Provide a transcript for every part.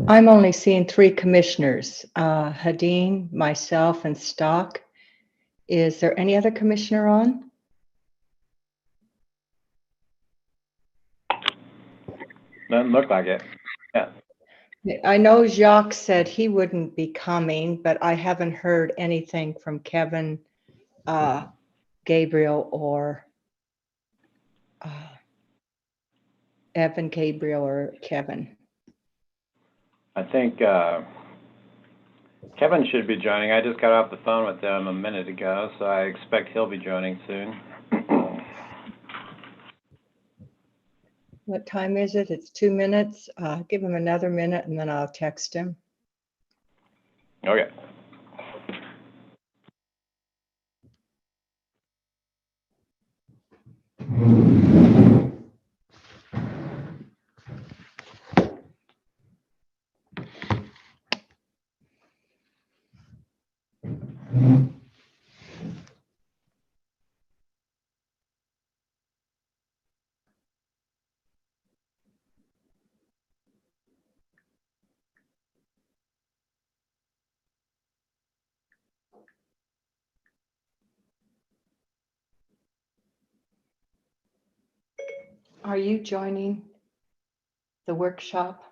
I'm only seeing 3 commissioners, Hadeen, myself, and Stock. Is there any other commissioner on? Doesn't look like it. Yeah. I know Jacques said he wouldn't be coming, but I haven't heard anything from Kevin, Gabriel, or Evan, Gabriel, or Kevin. I think Kevin should be joining. I just got off the phone with him a minute ago, so I expect he'll be joining soon. What time is it? It's 2 minutes. Give him another minute and then I'll text him. Okay. Are you joining the workshop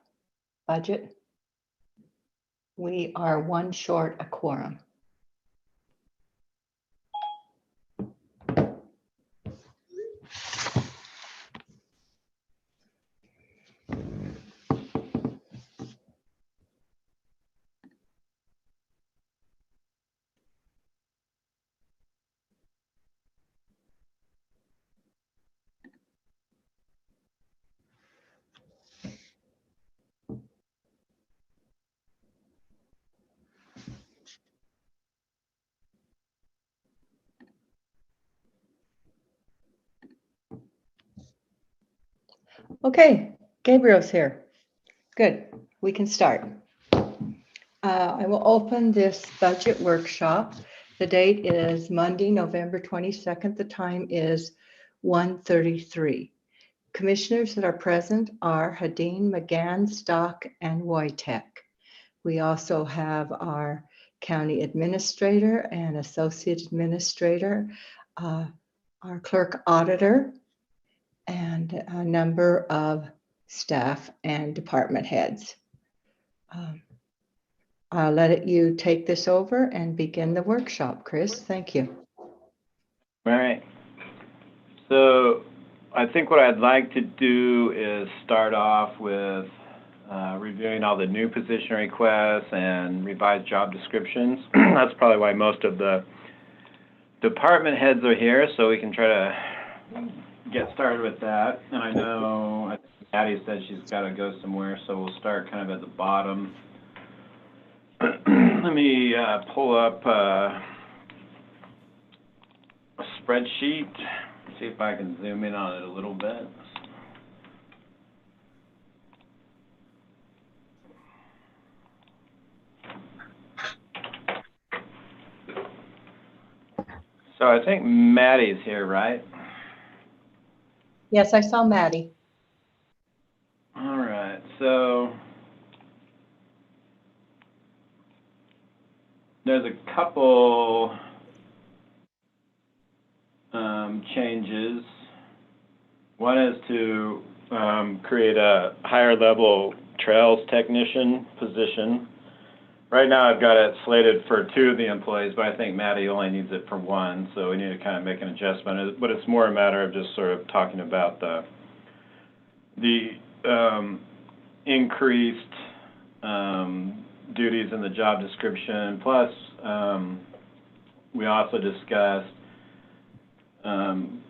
budget? We are 1 short a quorum. Okay, Gabriel's here. Good, we can start. I will open this budget workshop. The date is Monday, November 22nd. The time is 1:33. Commissioners that are present are Hadeen, McGann, Stock, and Wojtek. We also have our county administrator and associate administrator, our clerk auditor, and a number of staff and department heads. I'll let you take this over and begin the workshop, Chris. Thank you. All right. So I think what I'd like to do is start off with reviewing all the new position requests and revised job descriptions. That's probably why most of the department heads are here, so we can try to get started with that. And I know Addie said she's got to go somewhere, so we'll start kind of at the bottom. Let me pull up a spreadsheet, see if I can zoom in on it a little bit. So I think Maddie's here, right? Yes, I saw Maddie. All right, so there's a couple changes. One is to create a higher level trails technician position. Right now I've got it slated for 2 of the employees, but I think Maddie only needs it for 1, so we need to kind of make an adjustment. But it's more a matter of just sort of talking about the increased duties in the job description. Plus, we also discussed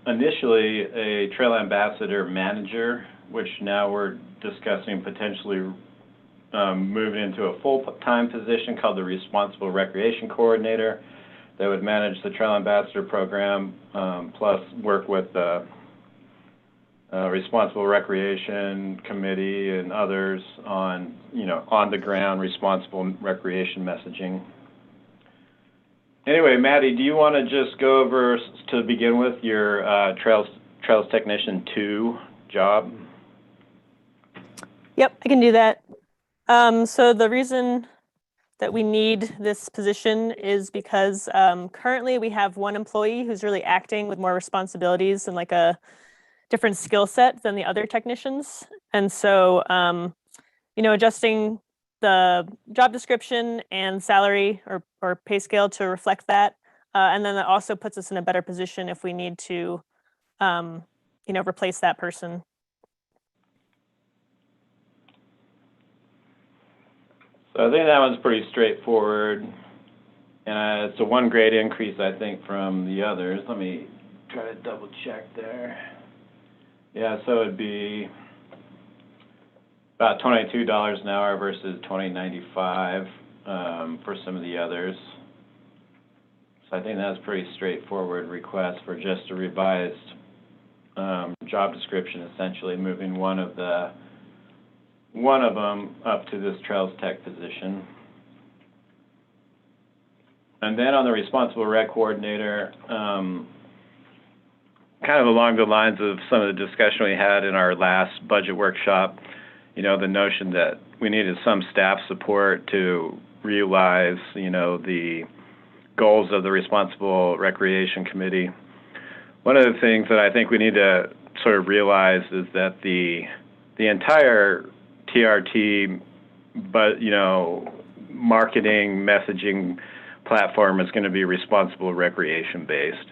initially a trail ambassador manager, which now we're discussing potentially moving into a full-time position called the Responsible Recreation Coordinator that would manage the Trail Ambassador program, plus work with the Responsible Recreation Committee and others on, on-the-ground responsible recreation messaging. Anyway, Maddie, do you want to just go over, to begin with, your Trails Technician 2 job? Yep, I can do that. So the reason that we need this position is because currently we have one employee who's really acting with more responsibilities and like a different skill set than the other technicians. And so, adjusting the job description and salary or pay scale to reflect that. And then that also puts us in a better position if we need to, replace that person. So I think that one's pretty straightforward. And it's a 1 grade increase, I think, from the others. Let me try to double check there. Yeah, so it'd be about $22 an hour versus $20.95 for some of the others. So I think that's a pretty straightforward request for just a revised job description, essentially moving one of them up to this Trails Tech position. And then on the responsible rec coordinator, kind of along the lines of some of the discussion we had in our last budget workshop, the notion that we needed some staff support to realize, the goals of the Responsible Recreation Committee. One of the things that I think we need to sort of realize is that the entire TRT, but marketing, messaging platform is going to be responsible recreation based.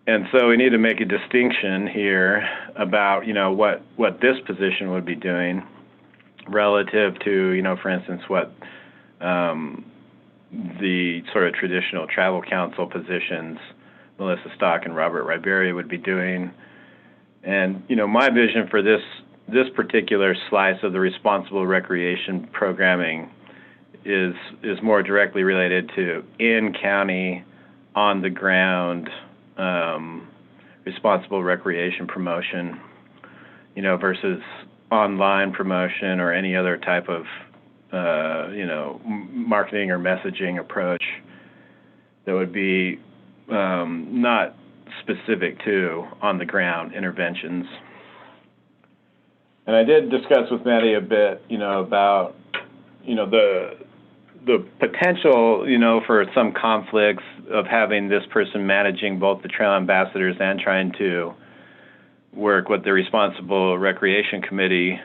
And so we need to make a distinction here about, what this position would be doing relative to, for instance, what the sort of traditional travel council positions, Melissa Stock and Robert Ribery would be doing. And, my vision for this particular slice of the responsible recreation programming is more directly related to in-county, on-the-ground, responsible recreation promotion, versus online promotion or any other type of, marketing or messaging approach that would be not specific to on-the-ground interventions. And I did discuss with Maddie a bit, about, the potential, for some conflicts of having this person managing both the trail ambassadors and trying to work with the Responsible Recreation Committee.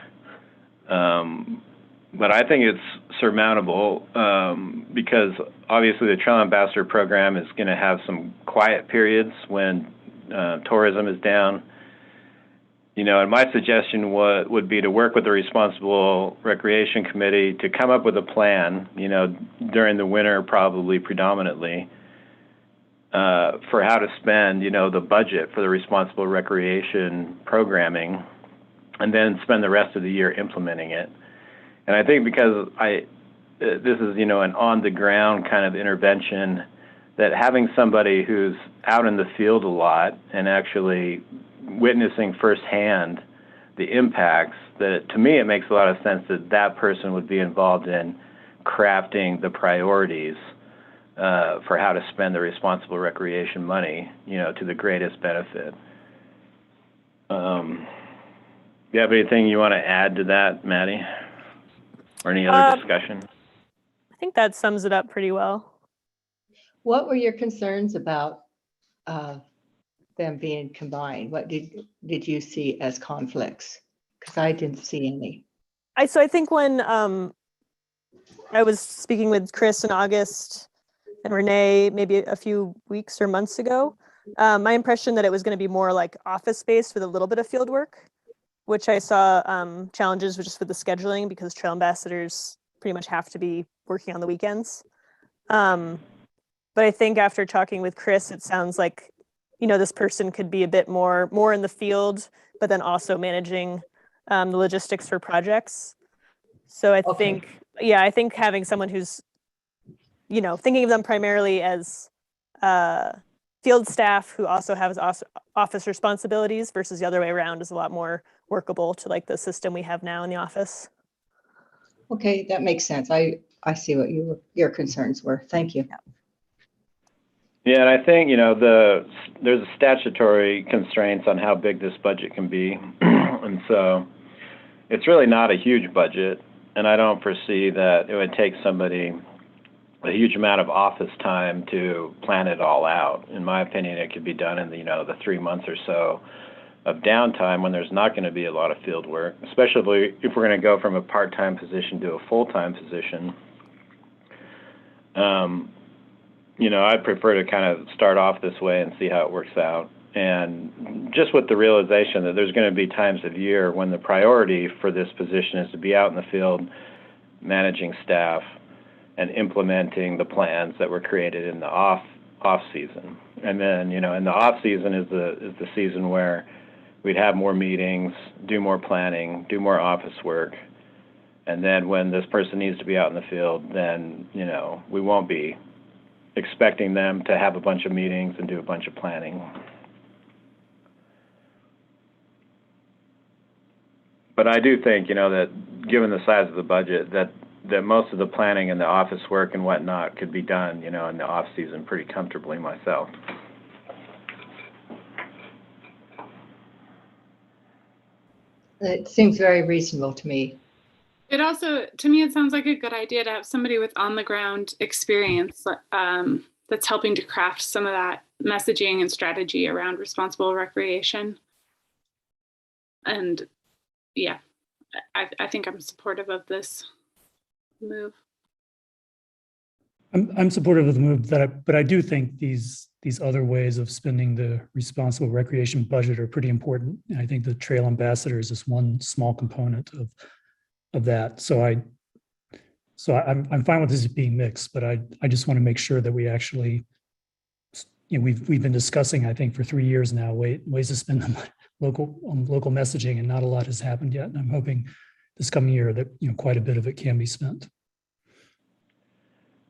But I think it's surmountable because obviously the Trail Ambassador program is going to have some quiet periods when tourism is down. And my suggestion would be to work with the Responsible Recreation Committee to come up with a plan, during the winter probably predominantly, for how to spend, the budget for the Responsible Recreation programming, and then spend the rest of the year implementing it. And I think because this is, an on-the-ground kind of intervention, that having somebody who's out in the field a lot and actually witnessing firsthand the impacts, that to me it makes a lot of sense that that person would be involved in crafting the priorities for how to spend the responsible recreation money, to the greatest benefit. Do you have anything you want to add to that, Maddie? Or any other discussion? I think that sums it up pretty well. What were your concerns about them being combined? What did you see as conflicts? Because I didn't see any. I think when I was speaking with Chris in August and Renee maybe a few weeks or months ago, my impression that it was going to be more like office space with a little bit of field work, which I saw challenges just with the scheduling because trail ambassadors pretty much have to be working on the weekends. But I think after talking with Chris, it sounds like, this person could be a bit more in the field, but then also managing the logistics for projects. So I think having someone who's, thinking of them primarily as field staff who also has office responsibilities versus the other way around is a lot more workable to like the system we have now in the office. Okay, that makes sense. I see what your concerns were. Thank you. Yeah, and I think, there's a statutory constraints on how big this budget can be. And so it's really not a huge budget. and I don't foresee that it would take somebody a huge amount of office time to plan it all out. In my opinion, it could be done in the 3 months or so of downtime when there's not going to be a lot of field work, especially if we're going to go from a part-time position to a full-time position. I'd prefer to kind of start off this way and see how it works out. And just with the realization that there's going to be times of year when the priority for this position is to be out in the field managing staff and implementing the plans that were created in the off season. And then, in the off season is the season where we'd have more meetings, do more planning, do more office work. And then when this person needs to be out in the field, then, we won't be expecting them to have a bunch of meetings and do a bunch of planning. But I do think, that given the size of the budget, that most of the planning and the office work and whatnot could be done, in the off season pretty comfortably myself. It seems very reasonable to me. It also, to me, it sounds like a good idea to have somebody with on-the-ground experience that's helping to craft some of that messaging and strategy around responsible recreation. And yeah, I think I'm supportive of this move. I'm supportive of the move, but I do think these other ways of spending the responsible recreation budget are pretty important. And I think the trail ambassador is just one small component of that. So I'm fine with this being mixed, but I just want to make sure that we actually, we've been discussing, I think, for 3 years now, ways to spend the local messaging, and not a lot has happened yet. And I'm hoping this coming year that quite a bit of it can be spent.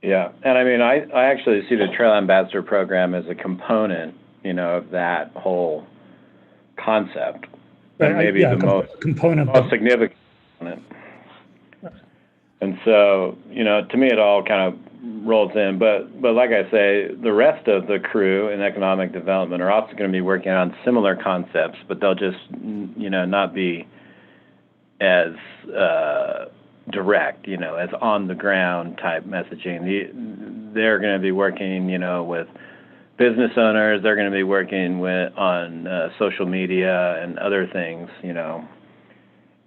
Yeah, and I mean, I actually see the Trail Ambassador program as a component, of that whole concept, and maybe the most significant component. And so, to me, it all kind of rolls in. But like I say, the rest of the crew in economic development are also going to be working on similar concepts, but they'll just, not be as direct, as on the ground type messaging. They're going to be working, with business owners. They're going to be working on social media and other things,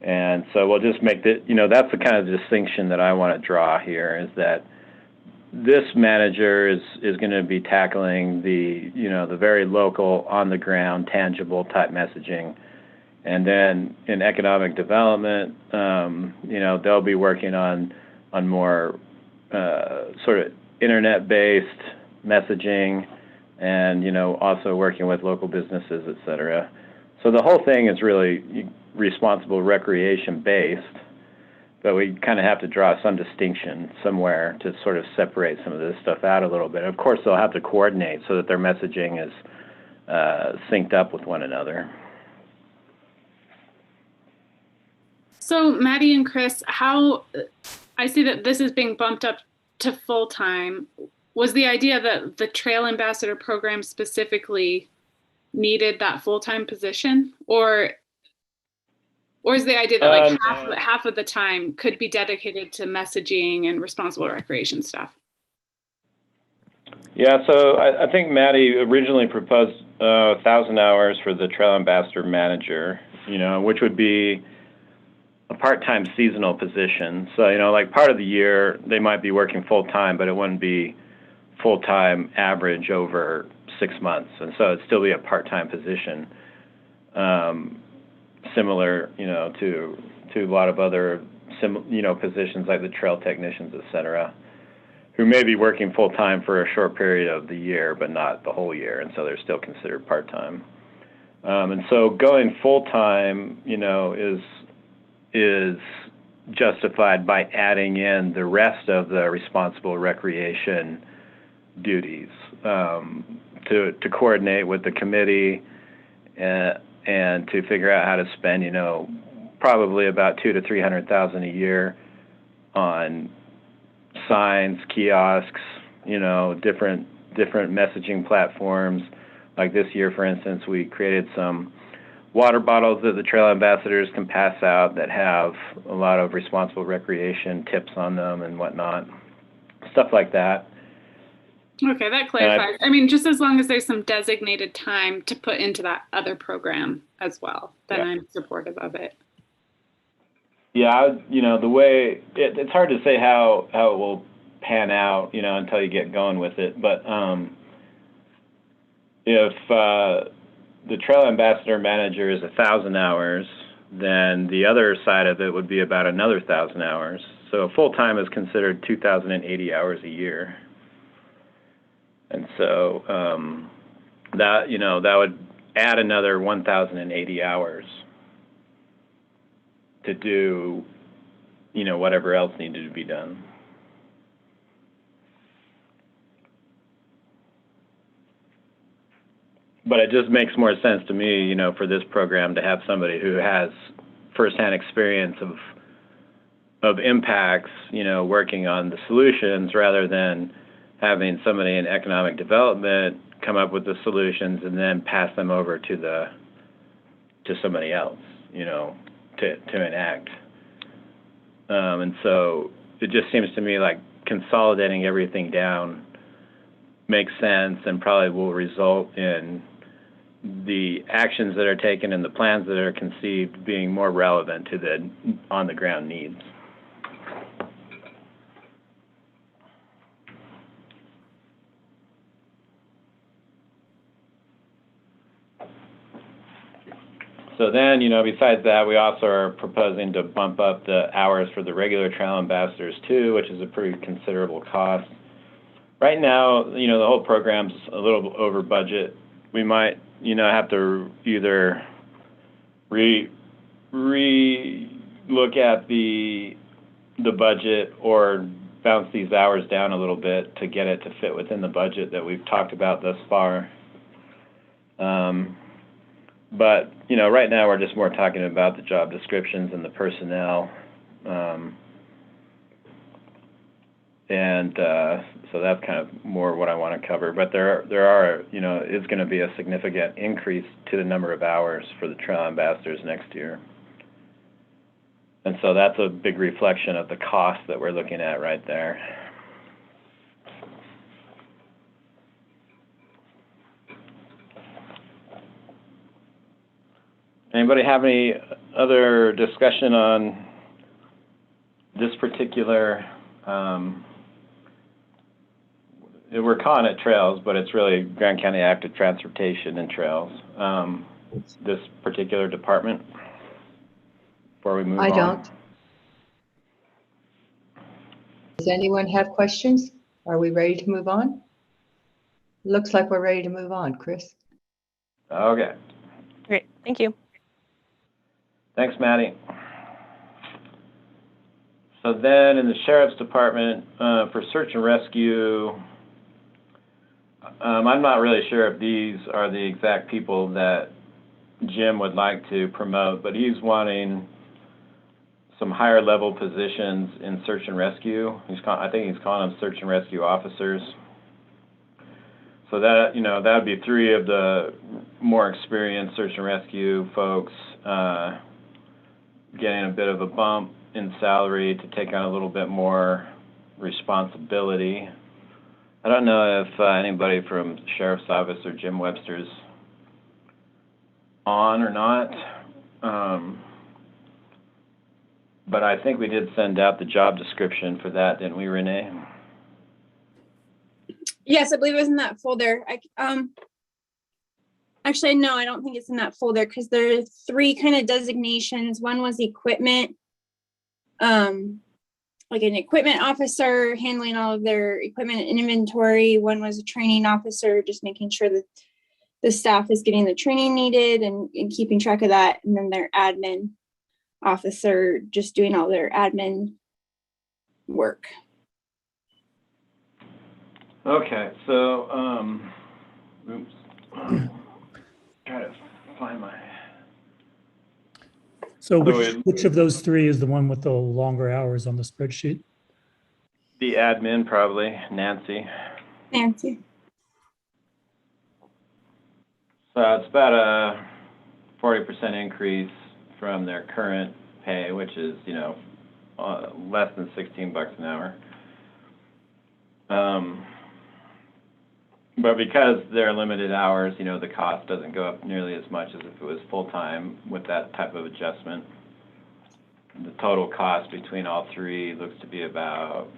And so we'll just make that's the kind of distinction that I want to draw here, is that this manager is going to be tackling the very local, on the ground, tangible type messaging. And then in economic development, they'll be working on more sort of internet-based messaging, and also working with local businesses, et cetera. So the whole thing is really responsible recreation based, but we kind of have to draw some distinction somewhere to sort of separate some of this stuff out a little bit. Of course, they'll have to coordinate so that their messaging is synced up with one another. So Maddie and Chris, how I see that this is being bumped up to full-time. Was the idea that the Trail Ambassador program specifically needed that full-time position, or is the idea that half of the time could be dedicated to messaging and responsible recreation stuff? Yeah, so I think Maddie originally proposed 1,000 hours for the Trail Ambassador manager, which would be a part-time seasonal position. So, like part of the year, they might be working full-time, but it wouldn't be full-time average over 6 months. And so it'd still be a part-time position, similar, to a lot of other, positions like the trail technicians, et cetera, who may be working full-time for a short period of the year, but not the whole year. And so they're still considered part-time. And so going full-time, is justified by adding in the rest of the responsible recreation duties, to coordinate with the committee and to figure out how to spend, probably about $200,000 to $300,000 a year on signs, kiosks, different messaging platforms. Like this year, for instance, we created some water bottles that the trail ambassadors can pass out that have a lot of responsible recreation tips on them and whatnot, stuff like that. Okay, that clarifies. I mean, just as long as there's some designated time to put into that other program as well, then Yeah. I'm supportive of it. Yeah, the way it's hard to say how it will pan out, until you get going with it. But if the trail ambassador manager is 1,000 hours, then the other side of it would be about another 1,000 hours. So full time is considered 2,080 hours a year, and so that would add another 1,080 hours to do, whatever else needed to be done. But it just makes more sense to me, for this program to have somebody who has firsthand experience of impacts, working on the solutions rather than having somebody in economic development come up with the solutions and then pass them over to somebody else, to enact. And so it just seems to me like consolidating everything down makes sense and probably will result in the actions that are taken and the plans that are conceived being more relevant to the on-the-ground needs. So then, besides that, we also are proposing to bump up the hours for the regular trail ambassadors too, which is a pretty considerable cost. Right now, the whole program's a little over budget. We might, have to either look at the budget or bounce these hours down a little bit to get it to fit within the budget that we've talked about thus far. But, right now we're just more talking about the job descriptions and the personnel. So that's kind of more what I want to cover. But there are, is going to be a significant increase to the number of hours for the trail ambassadors next year. And so that's a big reflection of the cost that we're looking at right there. Anybody have any other discussion on this particular, we're calling it trails, but it's really Grand County Active Transportation and Trails, this particular department, before we move on? I don't. Does anyone have questions? Are we ready to move on? Looks like we're ready to move on, Chris. Okay. Great, thank you. Thanks, Maddie. So then in the Sheriff's Department, for search and rescue, I'm not really sure if these are the exact people that Jim would like to promote, but he's wanting some higher level positions in search and rescue. I think he's calling them search and rescue officers. So that, that would be 3 of the more experienced search and rescue folks getting a bit of a bump in salary to take on a little bit more responsibility. I don't know if anybody from the Sheriff's Office or Jim Webster's on or not, but I think we did send out the job description for that, didn't we, Renee? Yes, I believe it was in that folder. Actually, no, I don't think it's in that folder because there are 3 kind of designations. One was equipment, like an equipment officer handling all of their equipment and inventory. One was a training officer, just making sure that the staff is getting the training needed and keeping track of that. And then their admin officer, just doing all their admin work. Okay, so, oops. Try to find my. So which of those 3 is the one with the longer hours on the spreadsheet? The admin, probably, Nancy. Nancy. So it's about 40% increase from their current pay, which is, less than $16 an hour. But because they're limited hours, the cost doesn't go up nearly as much as if it was full-time with that type of adjustment. The total cost between all three looks to be about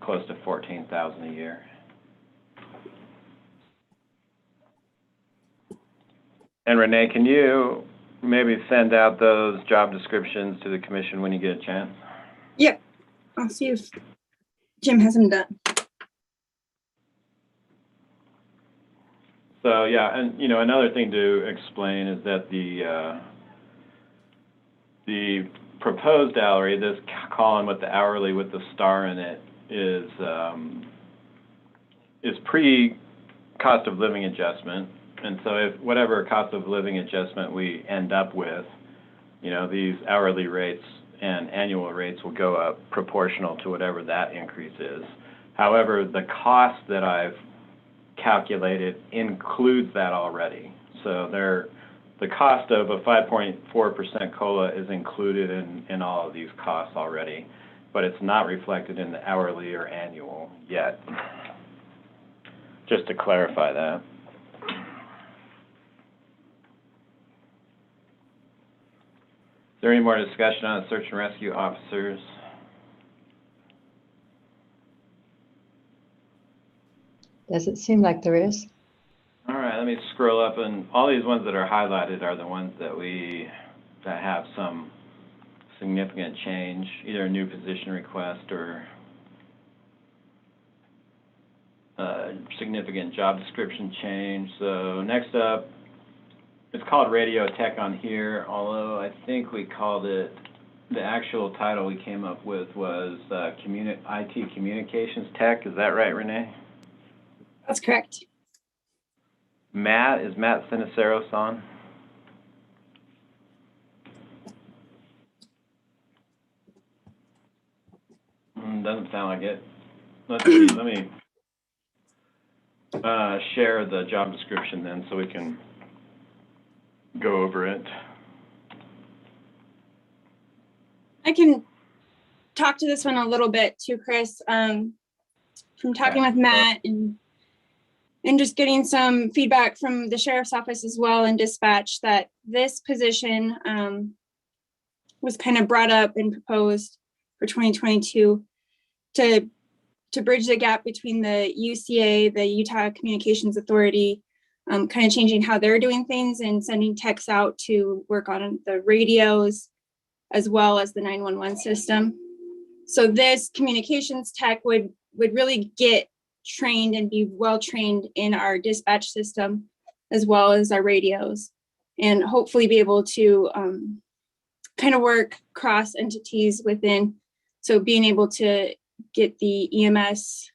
close to $14,000 a year. And Renee, can you maybe send out those job descriptions to the commission when you get a chance? Yep. I'll see if Jim has them done. So yeah, and another thing to explain is that the proposed salary, this column with the hourly with the star in it, is pre-cost of living adjustment. And so if whatever cost of living adjustment we end up with, these hourly rates and annual rates will go up proportional to whatever that increase is. However, the cost that I've calculated includes that already. So the cost of a 5.4% COLA is included in all of these costs already, but it's not reflected in the hourly or annual yet. Just to clarify that. Is there any more discussion on search and rescue officers? Doesn't seem like there is. All right, let me scroll up, and all these ones that are highlighted are the ones that have some significant change, either a new position request or significant job description change. So next up, it's called radio tech on here, although I think we called it, the actual title we came up with was IT communications tech. Is that right, Renee? That's correct. Is Matt Siniceros on? Doesn't sound like it. Let's see, let me share the job description then so we can go over it. I can talk to this one a little bit too, Chris. From talking with Matt and just getting some feedback from the sheriff's office as well and dispatch, that this position was kind of brought up and proposed for 2022 to bridge the gap between the UCA, the Utah Communications Authority, kind of changing how they're doing things and sending techs out to work on the radios as well as the 911 system. So this communications tech would really get trained and be well trained in our dispatch system as well as our radios, and hopefully be able to kind of work cross entities within. So being able to get the EMS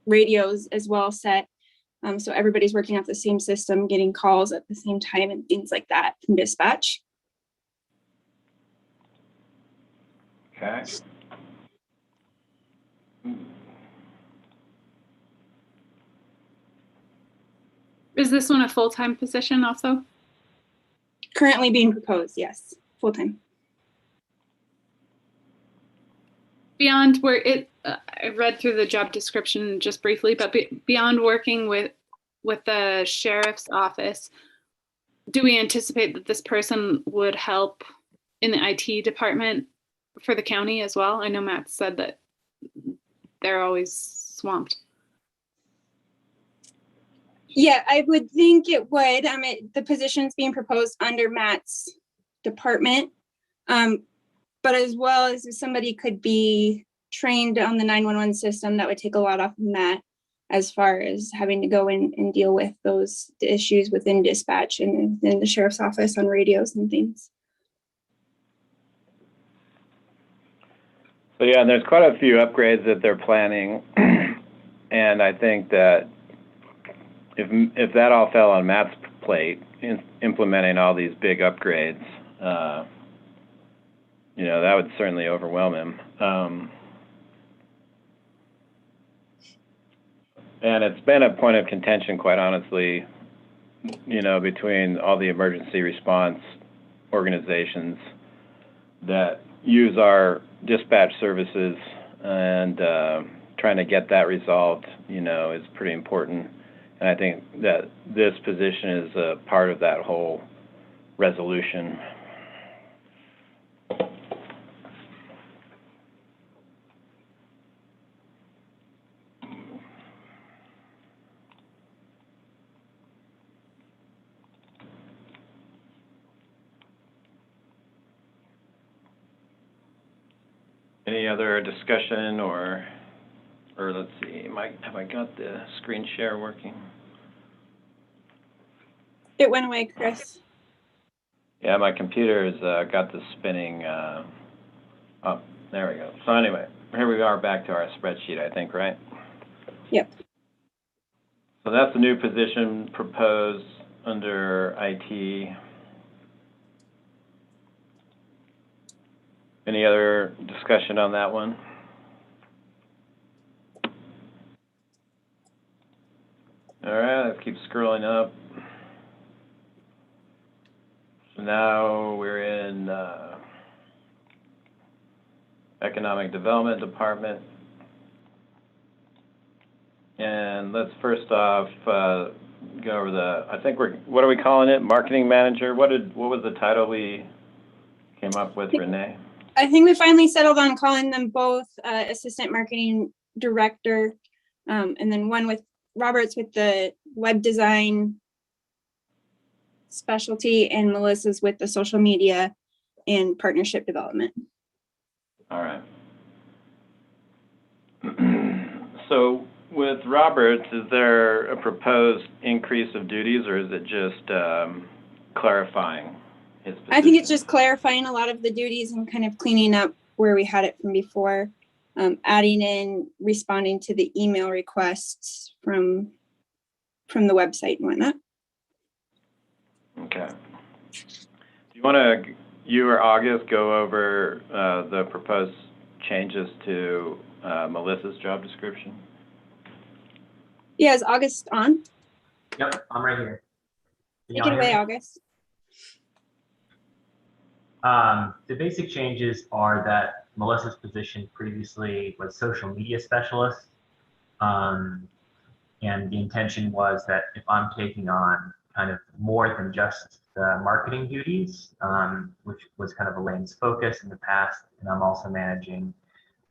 radios as well set, so everybody's working off the same system, getting calls at the same time and things like that from dispatch. Okay. Is this one a full-time position also? Currently being proposed, yes, full-time. Beyond where I read through the job description just briefly, but beyond working with the sheriff's office, do we anticipate that this person would help in the IT department for the county as well? I know Matt said that they're always swamped. Yeah, I would think it would. The position's being proposed under Matt's department. But as well as if somebody could be trained on the 911 system, that would take a lot off of Matt as far as having to go in and deal with those issues within dispatch and in the sheriff's office on radios and things. So yeah, and there's quite a few upgrades that they're planning. And I think that if that all fell on Matt's plate, implementing all these big upgrades, that would certainly overwhelm him. And it's been a point of contention, quite honestly, between all the emergency response organizations that use our dispatch services, and trying to get that resolved, is pretty important. And I think that this position is a part of that whole resolution. Any other discussion, or let's see, have I got the screen share working? It went away, Chris. Yeah, my computer's got this spinning. Oh, there we go. So anyway, here we are back to our spreadsheet, I think, right? Yep. So that's the new position proposed under IT. Any other discussion on that one? All right, let's keep scrolling up. So now we're in Economic Development Department. And let's first off go over what are we calling it? Marketing Manager? What was the title we came up with, Renee? I think we finally settled on calling them both Assistant Marketing Director, and then one with Robert's with the web design specialty, and Melissa's with the social media and partnership development. All right. So with Roberts, is there a proposed increase of duties, or is it just clarifying his position? I think it's just clarifying a lot of the duties and kind of cleaning up where we had it from before, adding in responding to the email requests from the website and whatnot. Okay. Do you want to, you or August, go over the proposed changes to Melissa's job description? Yeah, is August on? Yep, I'm right here. Take it away, August. The basic changes are that Melissa's position previously was social media specialist. And the intention was that if I'm taking on kind of more than just the marketing duties, which was kind of Elaine's focus in the past, and I'm also managing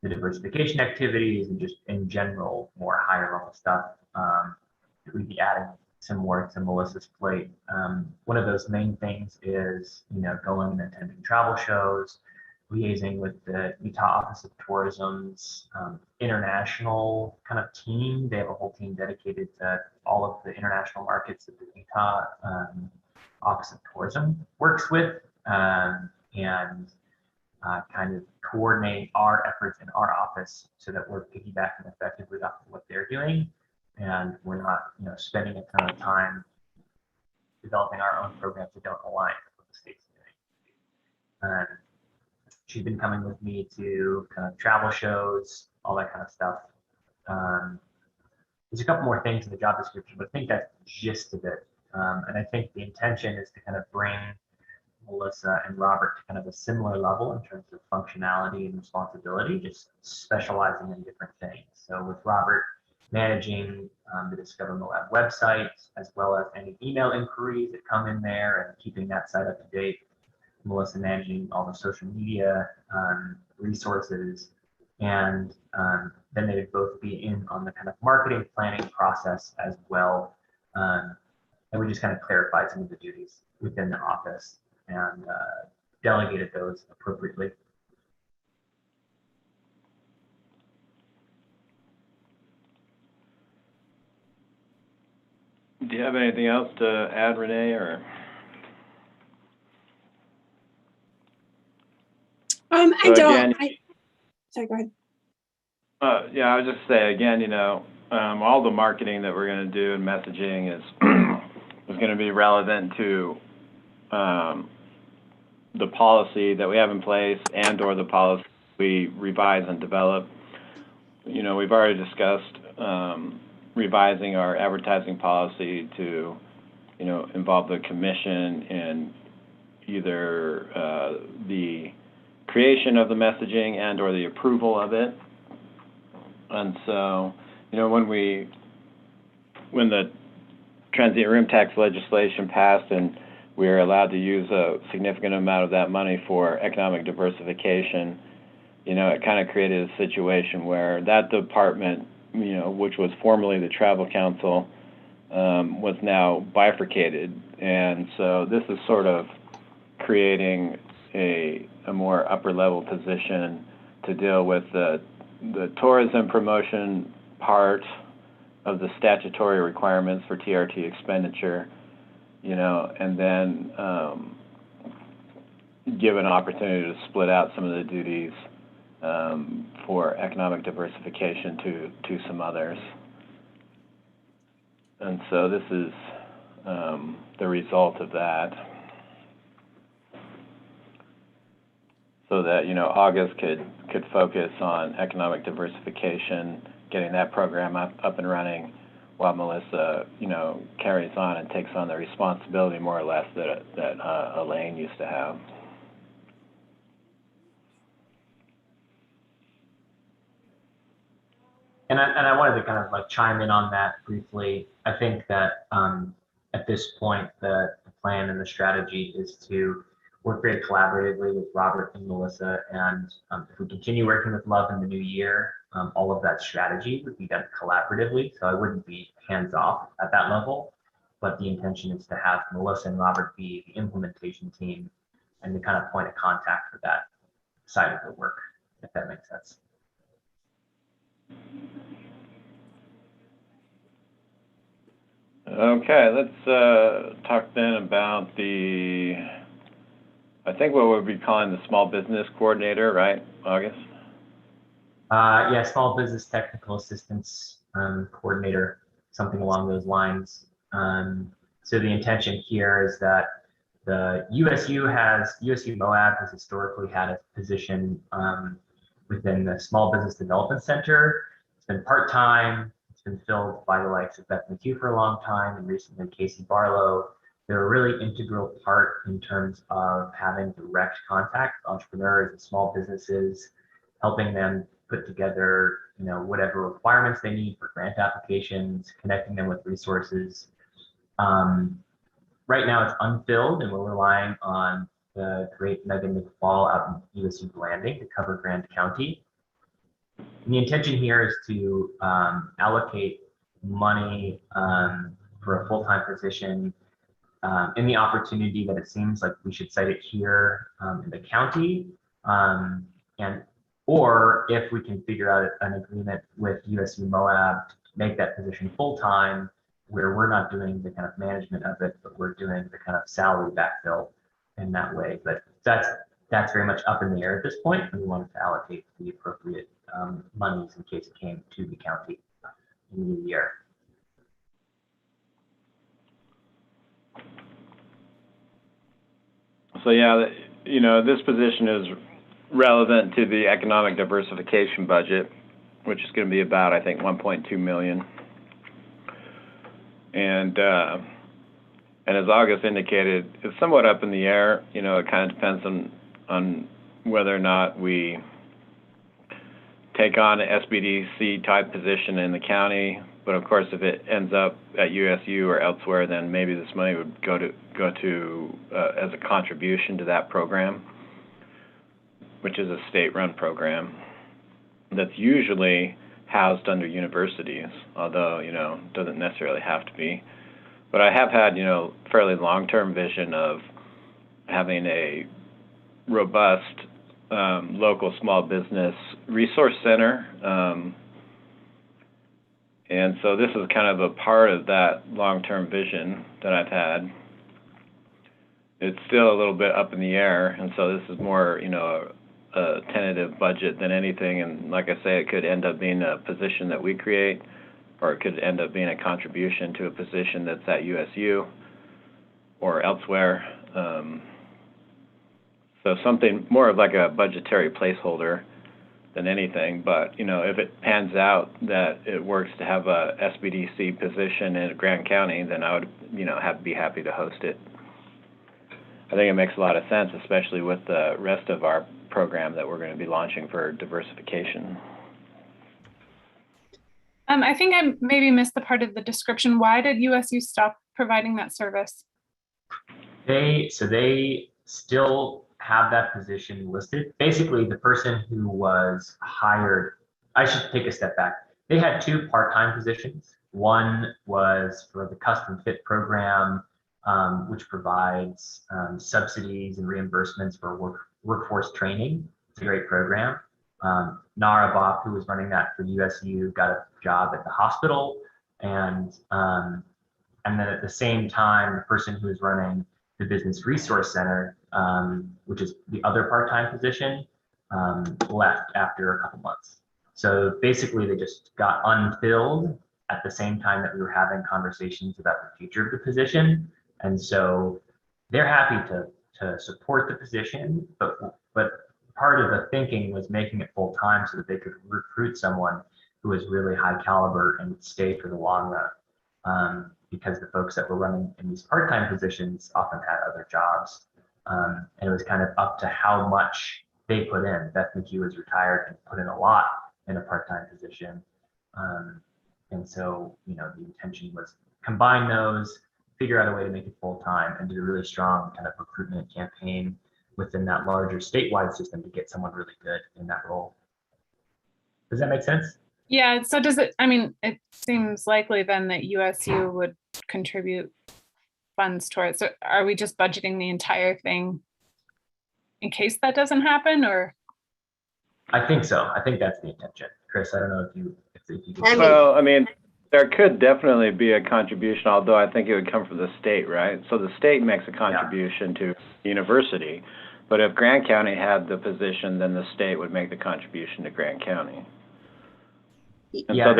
the diversification activities and just in general more higher level stuff, we'd be adding some more to Melissa's plate. One of those main things is, going and attending travel shows, liaising with the Utah Office of Tourism's international kind of team. They have a whole team dedicated to all of the international markets that the Utah Office of Tourism works with, and kind of coordinate our efforts in our office so that we're piggybacking effectively off of what they're doing, and we're not, spending a ton of time developing our own programs that don't align with what the state's doing. She's been coming with me to kind of travel shows, all that kind of stuff. There's a couple more things in the job description, but I think that's the gist of it. And I think the intention is to kind of bring Melissa and Robert to kind of a similar level in terms of functionality and responsibility, just specializing in different things. So with Robert managing the Discover Moab website, as well as any email inquiries that come in there and keeping that site up to date. Melissa managing all the social media resources, and then they would both be in on the kind of marketing planning process as well. And we just kind of clarified some of the duties within the office and delegated those appropriately. Do you have anything else to add, Renee, or? I So don't. again, Sorry, go ahead. Yeah, I was just say again, all the marketing that we're going to do and messaging is going to be relevant to the policy that we have in place and/or the policy we revise and develop. We've already discussed revising our advertising policy to involve the commission in either the creation of the messaging and or the approval of it. And so, when the transient room tax legislation passed and we were allowed to use a significant amount of that money for economic diversification, it kind of created a situation where that department, which was formerly the Travel Council, was now bifurcated. And so this is sort of creating a more upper level position to deal with the tourism promotion part of the statutory requirements for TRT expenditure, and then give an opportunity to split out some of the duties for economic diversification to some others. And so this is the result of that. So that, August could focus on economic diversification, getting that program up and running, while Melissa, carries on and takes on the responsibility more or less that Elaine used to have. And I wanted to kind of chime in on that briefly. I think that at this point, the plan and the strategy is to work very collaboratively with Robert and Melissa. And if we continue working with Love in the new year, all of that strategy would be done collaboratively. So I wouldn't be hands off at that level, but the intention is to have Melissa and Robert be the implementation team and the kind of point of contact for that side of the work, if that makes sense. Okay, let's talk then about I think what we'll be calling the small business coordinator, right, August? Yeah, small business technical assistance coordinator, something along those lines. So the intention here is that the USU Moab has historically had a position within the Small Business Development Center. It's been part-time. It's been filled by the likes of Beth McHugh for a long time, and recently Casey Barlow. They're a really integral part in terms of having direct contact with entrepreneurs and small businesses, helping them put together, whatever requirements they need for grant applications, connecting them with resources. Right now it's unfilled, and we're relying on the great Megan McFall out in USU Blanding to cover Grand County. And the intention here is to allocate money for a full-time position in the opportunity that it seems like we should cite it here in the county, or if we can figure out an agreement with USU Moab to make that position full-time, where we're not doing the kind of management of it, but we're doing the kind of salary backfill in that way. But that's very much up in the air at this point, and we wanted to allocate the appropriate monies in case it came to the county in the new year. So yeah, this position is relevant to the economic diversification budget, which is going to be about, I think, 1.2 million. And as August indicated, it's somewhat up in the air. It kind of depends on whether or not we take on an SBDC type position in the county. But of course, if it ends up at USU or elsewhere, then maybe this money would go to as a contribution to that program, which is a state-run program that's usually housed under universities, although, doesn't necessarily have to be. But I have had, fairly long-term vision of having a robust local small business resource center. And so this is kind of a part of that long-term vision that I've had. It's still a little bit up in the air, and so this is more, a tentative budget than anything. And like I say, it could end up being a position that we create, or it could end up being a contribution to a position that's at USU or elsewhere. So something more of like a budgetary placeholder than anything. But, you know, if it pans out that it works to have a SBDC position in Grant County, then I would, you know, be happy to host it. I think it makes a lot of sense, especially with the rest of our program that we're going to be launching for diversification. I think I maybe missed the part of the description. Why did USU stop providing that service? They still have that position listed. Basically, the person who was hired, I should take a step back. They had two part-time positions. One was for the custom fit program, which provides subsidies and reimbursements for workforce training. It's a great program. Nara Bopp, who was running that for USU, got a job at the hospital, and then at the same time, the person who was running the Business Resource Center, which is the other part-time position, left after a couple months. So basically, they just got unfilled at the same time that we were having conversations about the future of the position, and so they're happy to support the position, but part of the thinking was making it full time so that they could recruit someone who was really high caliber and would stay for the long run. Because the folks that were running in these part-time positions often had other jobs. And it was kind of up to how much they put in. Beth McHugh was retired and put in a lot in a part-time position. And so, you know, the intention was combine those, figure out a way to make it full-time, and do a really strong kind of recruitment campaign within that larger statewide system to get someone really good in that role. Does that make sense? Yeah, so does it, I mean, it seems likely then that USU would contribute funds towards, so are we just budgeting the entire thing in case that doesn't happen, or? I think so. I think that's the intention. Chris, I don't know if you Well, I mean, there could definitely be a contribution, although I think it would come from the state, right? So the state makes a contribution to the university, but if Grant County had the position, then the state would make the contribution to Grant County. And yeah, so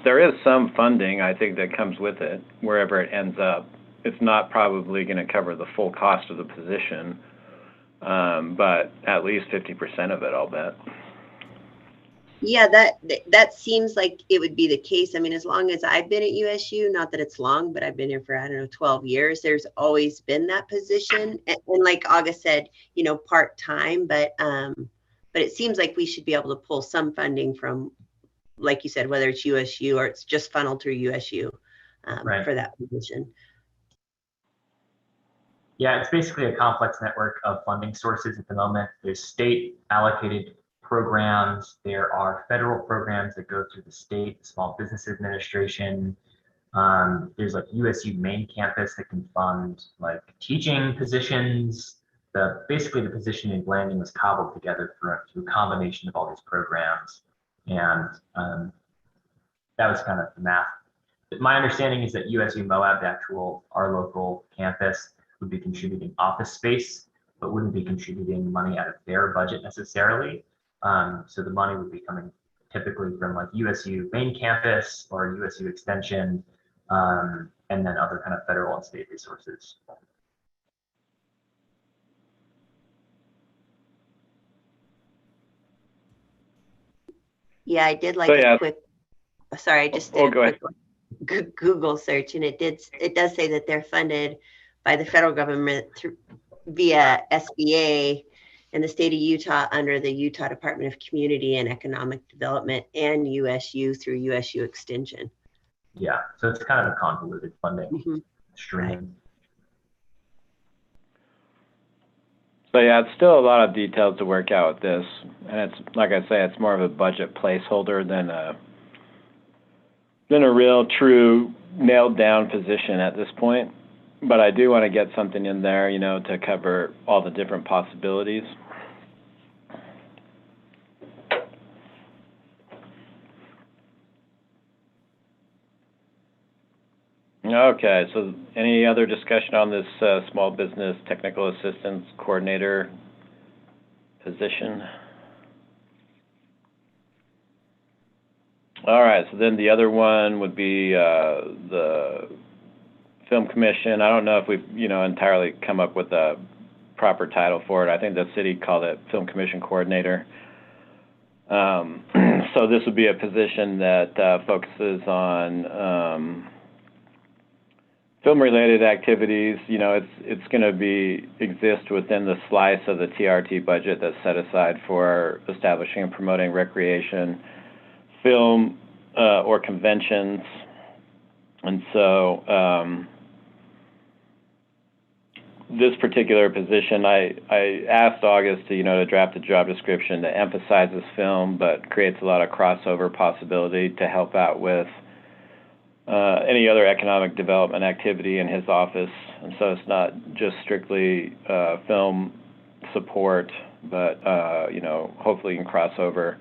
there is some funding, I think, that comes with it, wherever it ends up. It's not probably going to cover the full cost of the position, but at least 50% of it, I'll bet. Yeah, that seems like it would be the case. I mean, as long as I've been at USU, not that it's long, but I've been here for, I don't know, 12 years, there's always been that position. And like August said, you know, part-time, but it seems like we should be able to pull some funding from, like you said, whether it's USU or it's just funneled through USU Right. for that position. Yeah, it's basically a complex network of funding sources at the moment. There's state allocated programs. There are federal programs that go through the state, the Small Business Administration. There's like USU main campus that can fund like teaching positions. Basically the position in Blanding was cobbled together through a combination of all these programs. And that was kind of the math. My understanding is that USU Moab, our local campus, would be contributing office space, but wouldn't be contributing money out of their budget necessarily. So the money would be coming typically from like USU main campus or USU extension, and then other kind of federal and state resources. Yeah, I did like So, yeah. a quick, sorry, I just did go a ahead. quick Google search, and it does say that they're funded by the federal government via SBA and the state of Utah under the Utah Department of Community and Economic Development and USU through USU Extension. Yeah, so it's kind of a convoluted funding stream. Right. So yeah, it's still a lot of details to work out with this, and it's like I say, it's more of a budget placeholder than a real true nailed down position at this point. But I do want to get something in there, you know, to cover all the different possibilities. Okay, so any other discussion on this small business technical assistance coordinator position? All right, so then the other one would be the Film Commission. I don't know if we've, you know, entirely come up with a proper title for it. I think the city called it Film Commission Coordinator. So this would be a position that focuses on film-related activities. You know, it's going to exist within the slice of the TRT budget that's set aside for establishing and promoting recreation, film, or conventions. And so this particular position, I asked August to draft a job description that emphasizes film, but creates a lot of crossover possibility to help out with any other economic development activity in his office. And so it's not just strictly film support, but hopefully you can cross over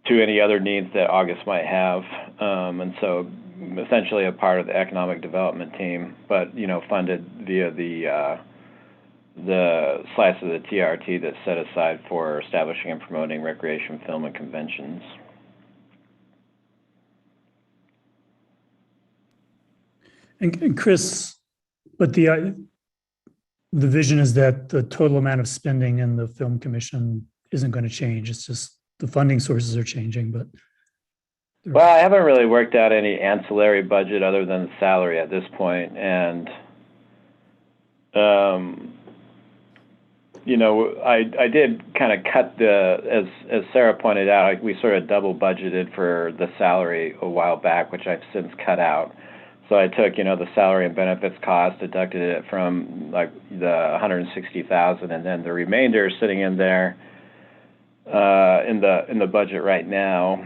to any other needs that August might have. And so essentially a part of the economic development team, but funded via the slice of the TRT that's set aside for establishing and promoting recreation, film, and conventions. And Chris, but the vision is that the total amount of spending in the Film Commission isn't going to change. It's just the funding sources are changing, but. Well, I haven't really worked out any ancillary budget other than the salary at this point. And, I did kind of cut as Sarah pointed out, we sort of double budgeted for the salary a while back, which I've since cut out. So I took, the salary and benefits cost, deducted it from like the $160,000, and then the remainder is sitting in there in the budget right now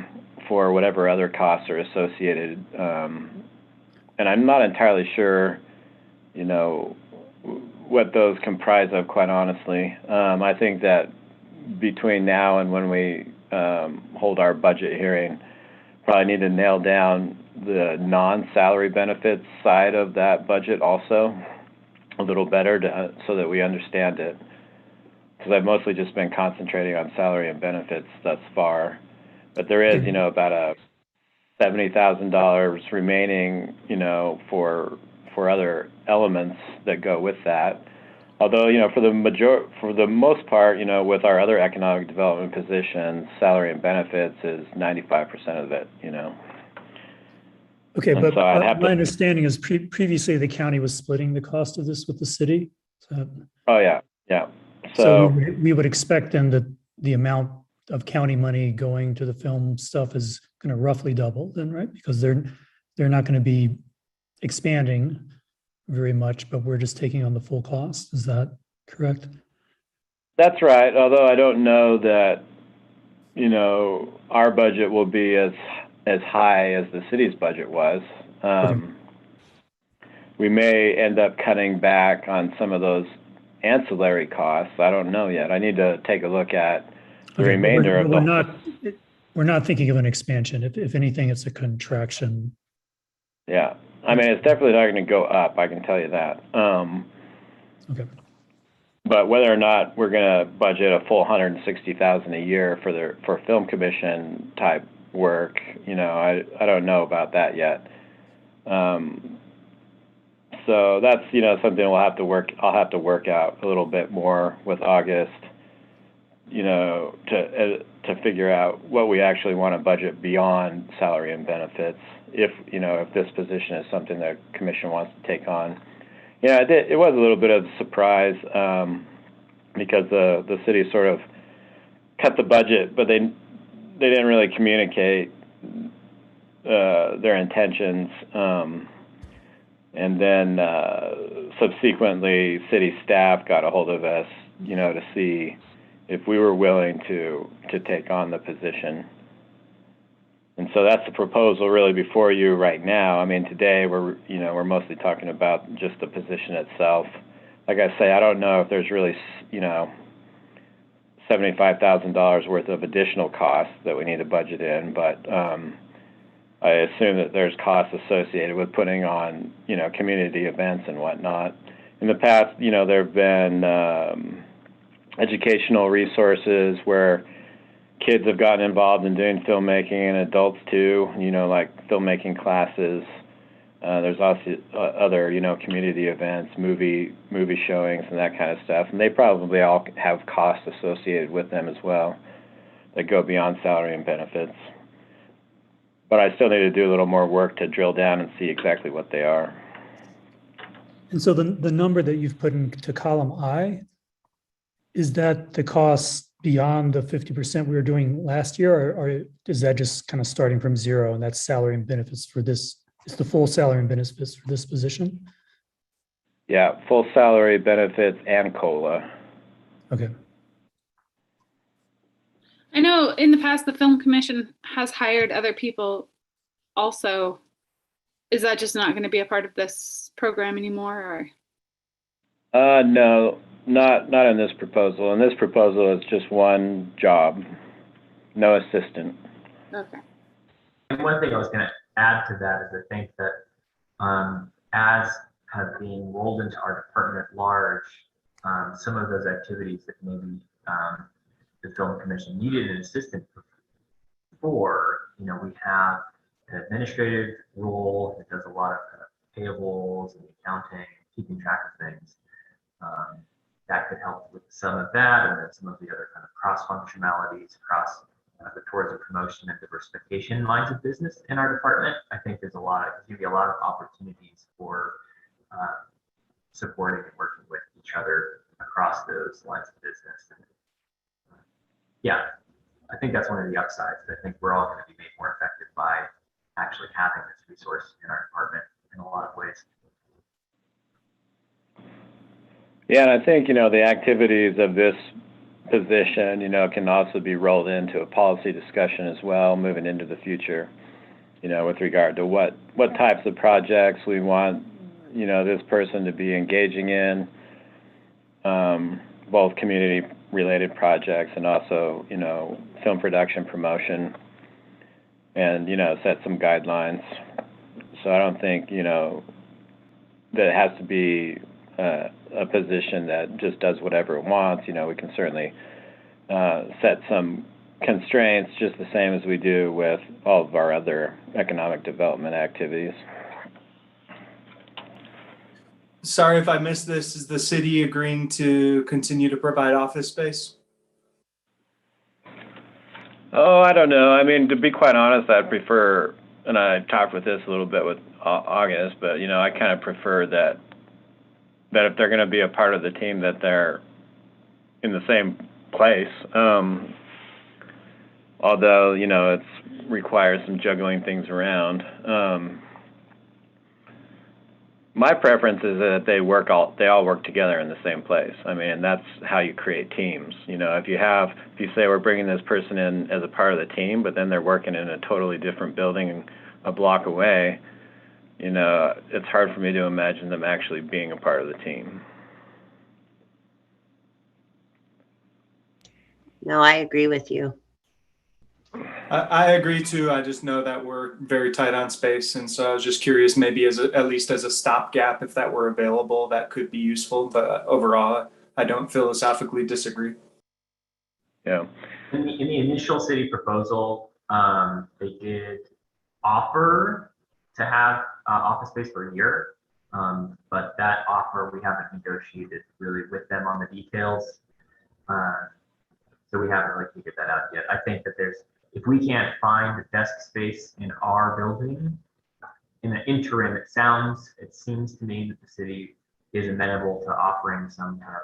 for whatever other costs are associated. And I'm not entirely sure, what those comprise of, quite honestly. I think that between now and when we hold our budget hearing, probably need to nail down the non-salary benefits side of that budget also a little better so that we understand it. Because I've mostly just been concentrating on salary and benefits thus far. But there is, about a $70,000 remaining, for other elements that go with that. Although, for the most part, with our other economic development positions, salary and benefits is 95% of it, Okay, And but so I'd have my to- understanding is previously the county was splitting the cost of this with the city. Oh, yeah. So So, we would expect then that the amount of county money going to the film stuff is going to roughly double then, right? Because they're not going to be expanding very much, but we're just taking on the full cost. Is that correct? that's right. Although I don't know that, our budget will be as high as the city's budget was. We may end up cutting back on some of those ancillary costs. I don't know yet. I need to take a look at the Okay, remainder of we're not thinking of an expansion. If anything, it's a contraction. Yeah. I mean, it's definitely not going to go up. I can tell you that. Okay. But whether or not we're going to budget a full $160,000 a year for film commission type work, I don't know about that yet. So that's something I'll have to work out a little bit more with August, to figure out what we actually want to budget beyond salary and benefits. If this position is something the commission wants to take on. It was a little bit of a surprise because the city sort of cut the budget, but they didn't really communicate their intentions. And then subsequently, city staff got a hold of us, to see if we were willing to take on the position. And so that's the proposal really before you right now. I mean, today we're mostly talking about just the position itself. Like I say, I don't know if there's really, $75,000 worth of additional costs that we need to budget in, but I assume that there's costs associated with putting on, community events and whatnot. In the past, there have been educational resources where kids have gotten involved in doing filmmaking, and adults too, like filmmaking classes. There's also other, community events, movie showings and that kind of stuff. And they probably all have costs associated with them as well that go beyond salary and benefits. But I still need to do a little more work to drill down and see exactly what they are. And so the number that you've put into column I, is that the cost beyond the 50% we were doing last year, or is that just kind of starting from zero and that's salary and benefits for this? It's the full salary and benefits for this position? Yeah, full salary, benefits, and COLA. Okay. I know in the past the Film Commission has hired other people also. Is that just not going to be a part of this program anymore, or? No, not in this proposal. In this proposal, it's just one job, no assistant. Okay. And one thing I was going to add to that is I think that as kind of being rolled into our department at large, some of those activities that maybe the Film Commission needed an assistant for, we have an administrative role that does a lot of kind of payables and accounting, keeping track of things. That could help with some of that, and then some of the other kind of cross functionalities across the tourism promotion and diversification lines of business in our department. I think there's going to be a lot of opportunities for supporting and working with each other across those lines of business. And, yeah, I think that's one of the upsides. I think we're all going to be made more effective by actually having this resource in our department in a lot of ways. Yeah, and I think, the activities of this position, can also be rolled into a policy discussion as well, moving into the future, with regard to what types of projects we want, this person to be engaging in, both community-related projects and also, film production promotion, and, set some guidelines. So I don't think, that it has to be a position that just does whatever it wants. We can certainly set some constraints just the same as we do with all of our other economic development activities. Sorry if I missed this. Is the city agreeing to continue to provide office space? Oh, I don't know. I mean, to be quite honest, I'd prefer, and I talked with this a little bit with August, but, I kind of prefer that if they're going to be a part of the team, that they're in the same place. Although, it requires some juggling things around. My preference is that they all work together in the same place. I mean, that's how you create teams. If you say we're bringing this person in as a part of the team, but then they're working in a totally different building a block away, it's hard for me to imagine them actually being a part of the team. No, I agree with you. I agree too. I just know that we're very tight on space. And so I was just curious, maybe at least as a stopgap, if that were available, that could be useful. But overall, I don't philosophically disagree. Yeah. In the initial city proposal, they did offer to have office space for a year, but that offer we haven't negotiated really with them on the details, so we haven't really figured that out yet. I think that if we can't find desk space in our building in the interim, it seems to me that the city is amenable to offering some kind of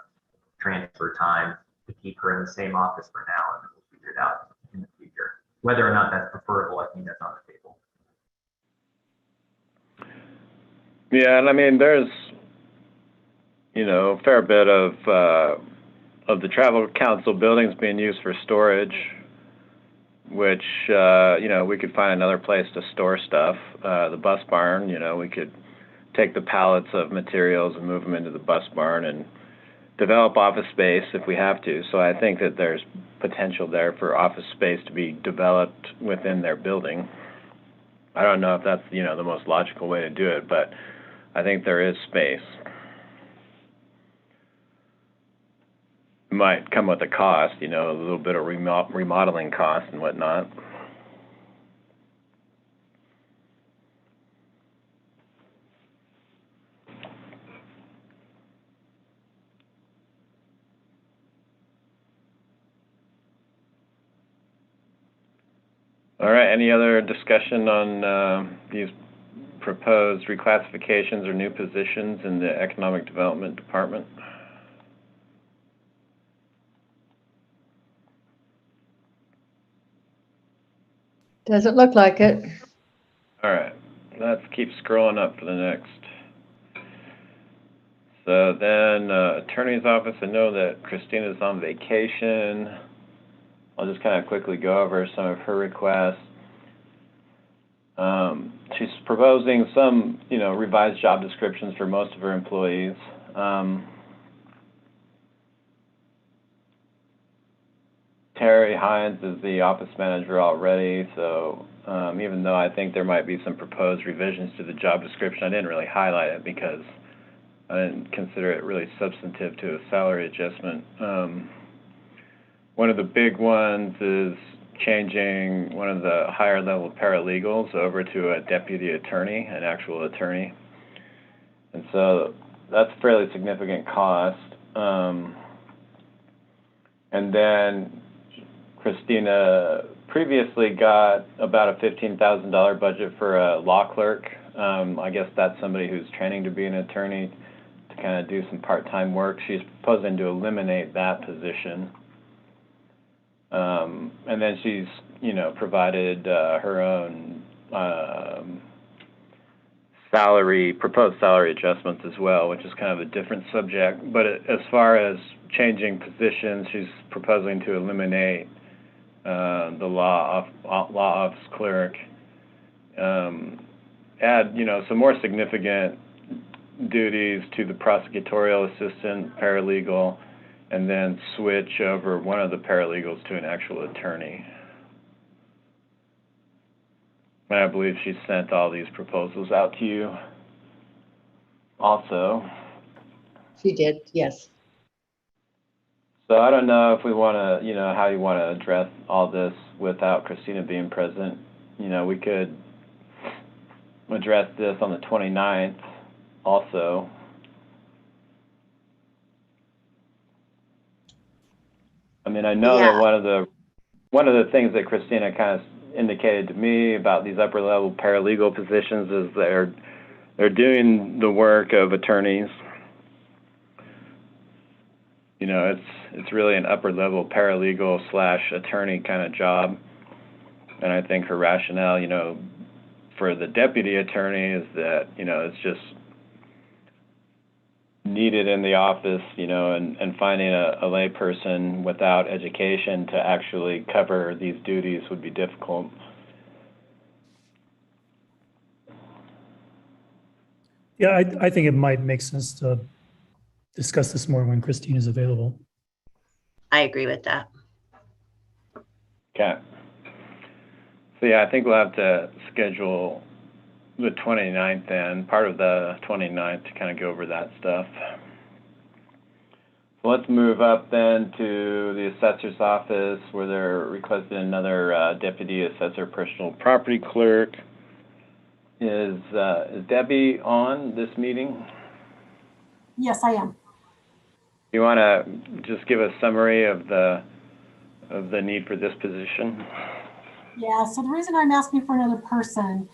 transfer time to keep her in the same office for now, and we'll figure it out in the future. Whether or not that's preferable, I think that's on the table. Yeah, and I mean, there's, a fair bit of the travel council buildings being used for storage, which, we could find another place to store stuff. The bus barn, we could take the pallets of materials and move them into the bus barn and develop office space if we have to. So I think that there's potential there for office space to be developed within their building. I don't know if that's, the most logical way to do it, but I think there is space. It might come with a cost, a little bit of remodeling cost and whatnot. All right, any other discussion on these proposed reclassifications or new positions in the Economic Development Department? Doesn't look like it. All right, let's keep scrolling up for the next. So then, Attorney's Office, I know that Christina's on vacation. I'll just kind of quickly go over some of her requests. She's proposing some, revised job descriptions for most of her employees. Terry Hines is the office manager already, so even though I think there might be some proposed revisions to the job description, I didn't really highlight it because I didn't consider it really substantive to a salary adjustment. One of the big ones is changing one of the higher level paralegals over to a deputy attorney, an actual attorney. And so that's a fairly significant cost. And then Christina previously got about a $15,000 budget for a law clerk. I guess that's somebody who's training to be an attorney to kind of do some part-time work. She's proposing to eliminate that position. And then she's, provided her own proposed salary adjustments as well, which is kind of a different subject. But as far as changing positions, she's proposing to eliminate the law office clerk, add, some more significant duties to the prosecutorial assistant, paralegal, and then switch over one of the paralegals to an actual attorney. And I believe she sent all these proposals out to you also. She did, yes. So I don't know if we want to, how you want to address all this without Christina being present. We could address this on the 29th also. I mean, I know that one of the things that Christina kind of indicated to me about these upper level paralegal positions is they're doing the work of attorneys. It's really an upper level paralegal / attorney kind of job. And I think her rationale, for the deputy attorney is that, it's just needed in the office, and finding a lay person without education to actually cover these duties would be difficult. Yeah, I think it might make sense to discuss this more when Christine is available. I agree with that. Okay. So yeah, I think we'll have to schedule the 29th then, part of the 29th, to kind of go over that stuff. So let's move up then to the assessor's office, where they're requesting another deputy assessor personal property clerk. Is Debbie on this meeting? Yes, I am. You want to just give a summary of the need for this position? Yeah, so the reason I'm asking for another person,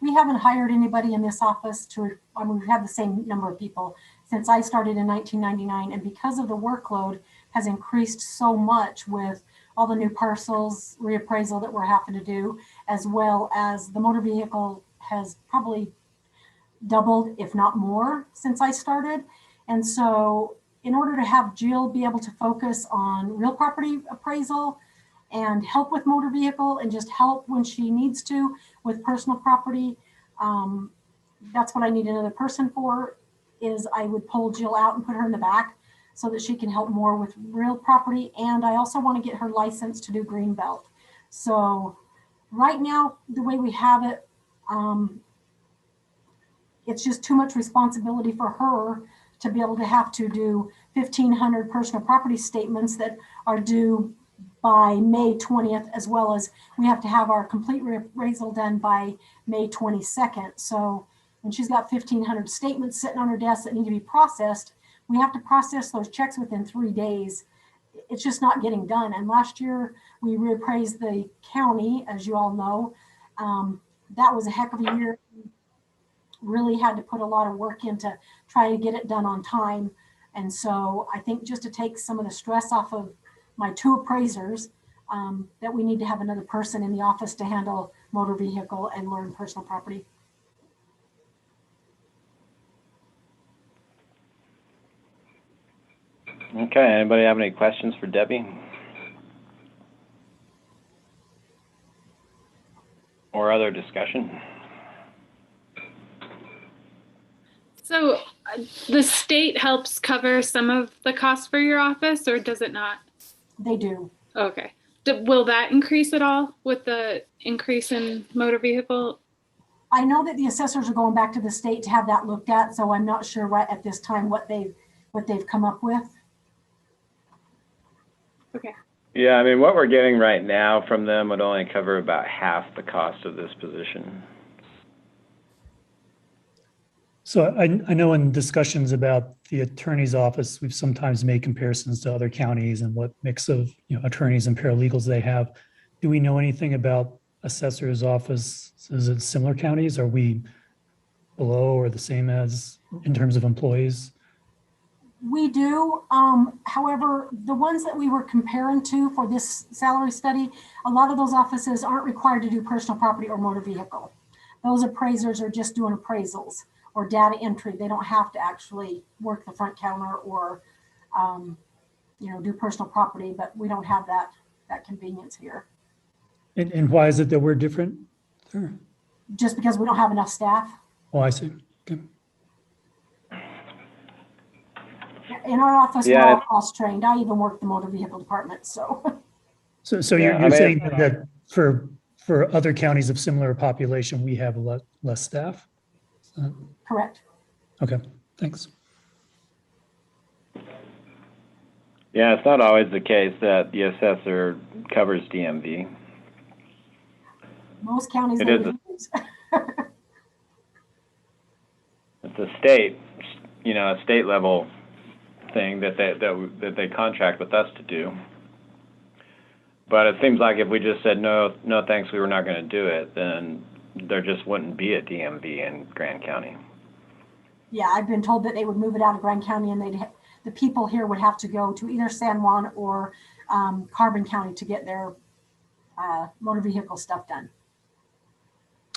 we haven't hired anybody in this office we've had the same number of people since I started in 1999. And because of the workload has increased so much with all the new parcels reappraisal that we're having to do, as well as the motor vehicle has probably doubled, if not more, since I started. And so in order to have Jill be able to focus on real property appraisal and help with motor vehicle and just help when she needs to with personal property, that's what I need another person for, is I would pull Jill out and put her in the back so that she can help more with real property. And I also want to get her license to do Greenbelt. So right now, the way we have it, it's just too much responsibility for her to be able to have to do 1,500 personal property statements that are due by May 20th, as well as we have to have our complete reappraisal done by May 22nd. So when she's got 1,500 statements sitting on her desk that need to be processed, we have to process those checks within 3 days. it's just not getting done. And last year we reappraised the county, as you all know. That was a heck of a year. Really had to put a lot of work into trying to get it done on time. And so I think just to take some of the stress off of my two appraisers, that we need to have another person in the office to handle motor vehicle and learn personal property. Okay, anybody have any questions for Debbie? Or other discussion? So the state helps cover some of the costs for your office, or does it not? They do. Okay. Will that increase at all with the increase in motor vehicle? I know that the assessors are going back to the state to have that looked at, so I'm not sure right at this time what they've come up with. Okay. Yeah, I mean, what we're getting right now from them would only cover about half the cost of this position. So I know in discussions about the attorney's office, we've sometimes made comparisons to other counties and what mix of attorneys and paralegals they have. Do we know anything about assessor's office? Is it similar counties? Are we below or the same as in terms of employees? We do. However, the ones that we were comparing to for this salary study, a lot of those offices aren't required to do personal property or motor vehicle. Those appraisers are just doing appraisals or data entry. They don't have to actually work the front counter or, do personal property, but we don't have that convenience here. And why is it that we're different? Sure. Just because we don't have enough staff. Oh, I see. Okay. In our office, Yeah. we're all cross-trained. I even work the motor vehicle department, so. So Yeah, you're I mean, saying that for other counties of similar population, we have a lot less staff? Correct. Okay, thanks. Yeah, it's not always the case that the assessor covers DMV. Most counties. It they is use. It's a state, a state level thing that they contract with us to do. But it seems like if we just said no thanks, we were not going to do it, then there just wouldn't be a DMV in Grand County. Yeah, I've been told that they would move it out of Grand County and the people here would have to go to either San Juan or Carbon County to get their motor vehicle stuff done.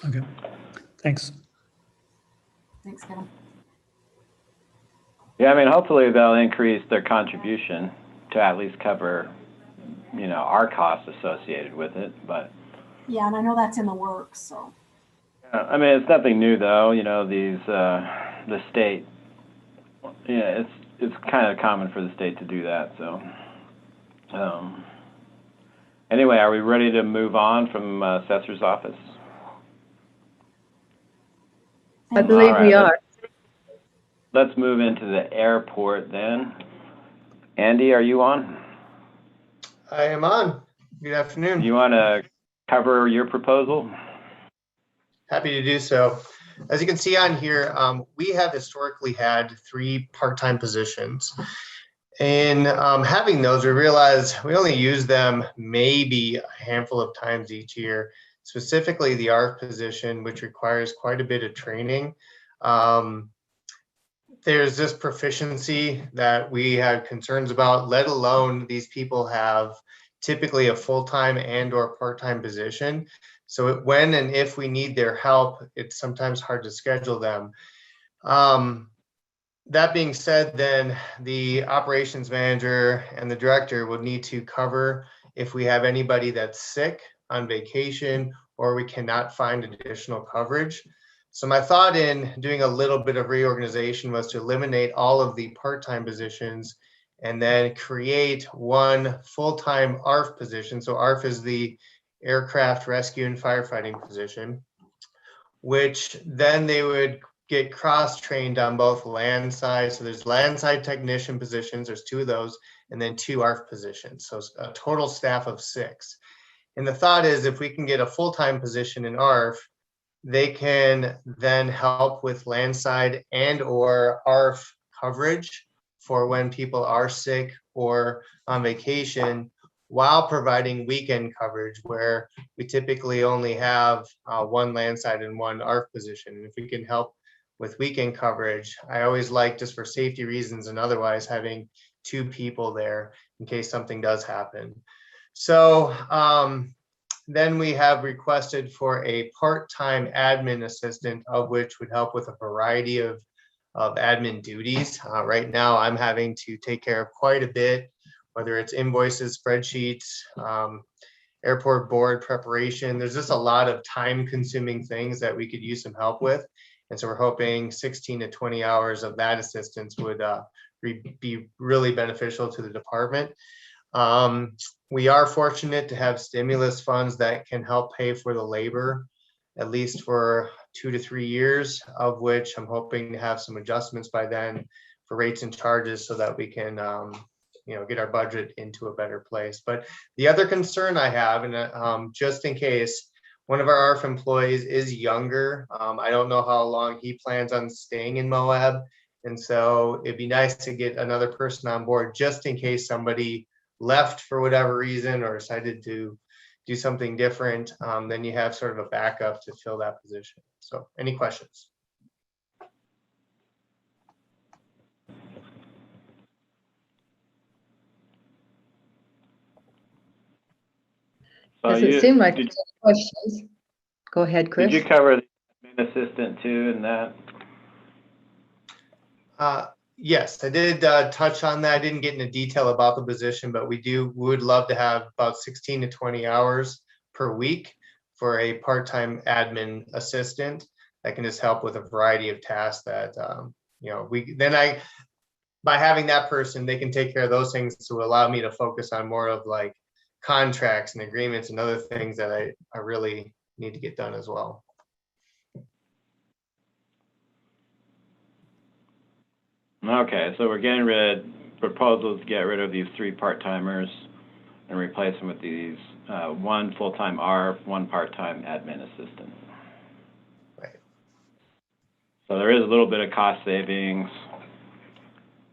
Okay, thanks. Thanks, Kevin. Yeah, I mean, hopefully they'll increase their contribution to at least cover, our costs associated with it. But Yeah, and I know that's in the works, so. I mean, it's nothing new though. The state. Yeah, it's kind of common for the state to do that. So, anyway, are we ready to move on from assessor's office? I believe we All right, are. Let's move into the airport then. Andy, are you on? I am on. Good afternoon. You want to cover your proposal? Happy to do so. As you can see on here, we have historically had 3 part-time positions. In having those, we realized we only use them maybe a handful of times each year, specifically the ARF position, which requires quite a bit of training. There's this proficiency that we have concerns about, let alone these people have typically a full-time and or part-time position. So when and if we need their help, it's sometimes hard to schedule them. That being said, then the operations manager and the director would need to cover if we have anybody that's sick, on vacation, or we cannot find additional coverage. So my thought in doing a little bit of reorganization was to eliminate all of the part-time positions and then create one full-time ARF position. So ARF is the aircraft rescue and firefighting position, which then they would get cross-trained on both land side. So there's land side technician positions, there's 2 of those, and then 2 ARF positions. So a total staff of 6. And the thought is if we can get a full-time position in ARF, they can then help with land side and or ARF coverage for when people are sick or on vacation, while providing weekend coverage where we typically only have one landside and one ARF position. And if we can help with weekend coverage, I always like, just for safety reasons and otherwise, having 2 people there in case something does happen. So then we have requested for a part-time admin assistant, of which would help with a variety of admin duties. Right now, I'm having to take care of quite a bit, whether it's invoices, spreadsheets, airport board preparation. There's just a lot of time-consuming things that we could use some help with. And so we're hoping 16 to 20 hours of that assistance would be really beneficial to the department. We are fortunate to have stimulus funds that can help pay for the labor, at least for 2 to 3 years, of which I'm hoping to have some adjustments by then for rates and charges so that we can get our budget into a better place. But the other concern I have, and just in case, one of our ARF employees is younger. I don't know how long he plans on staying in Moab. And so it'd be nice to get another person on board just in case somebody left for whatever reason or decided to do something different. Then you have sort of a backup to fill that position. So any questions? So Doesn't seem like there's any questions. Go ahead, Chris. Did you cover the admin assistant too in that? Yes, I did touch on that. I didn't get into detail about the position, but we would love to have about 16 to 20 hours per week for a part-time admin assistant that can just help with a variety of tasks that, by having that person, they can take care of those things to allow me to focus on more of like contracts and agreements and other things that I really need to get done as well. Okay, so we're proposals to get rid of these 3 part-timers and replace them with these 1 full-time ARF, 1 part-time admin assistant. Right. So there is a little bit of cost savings.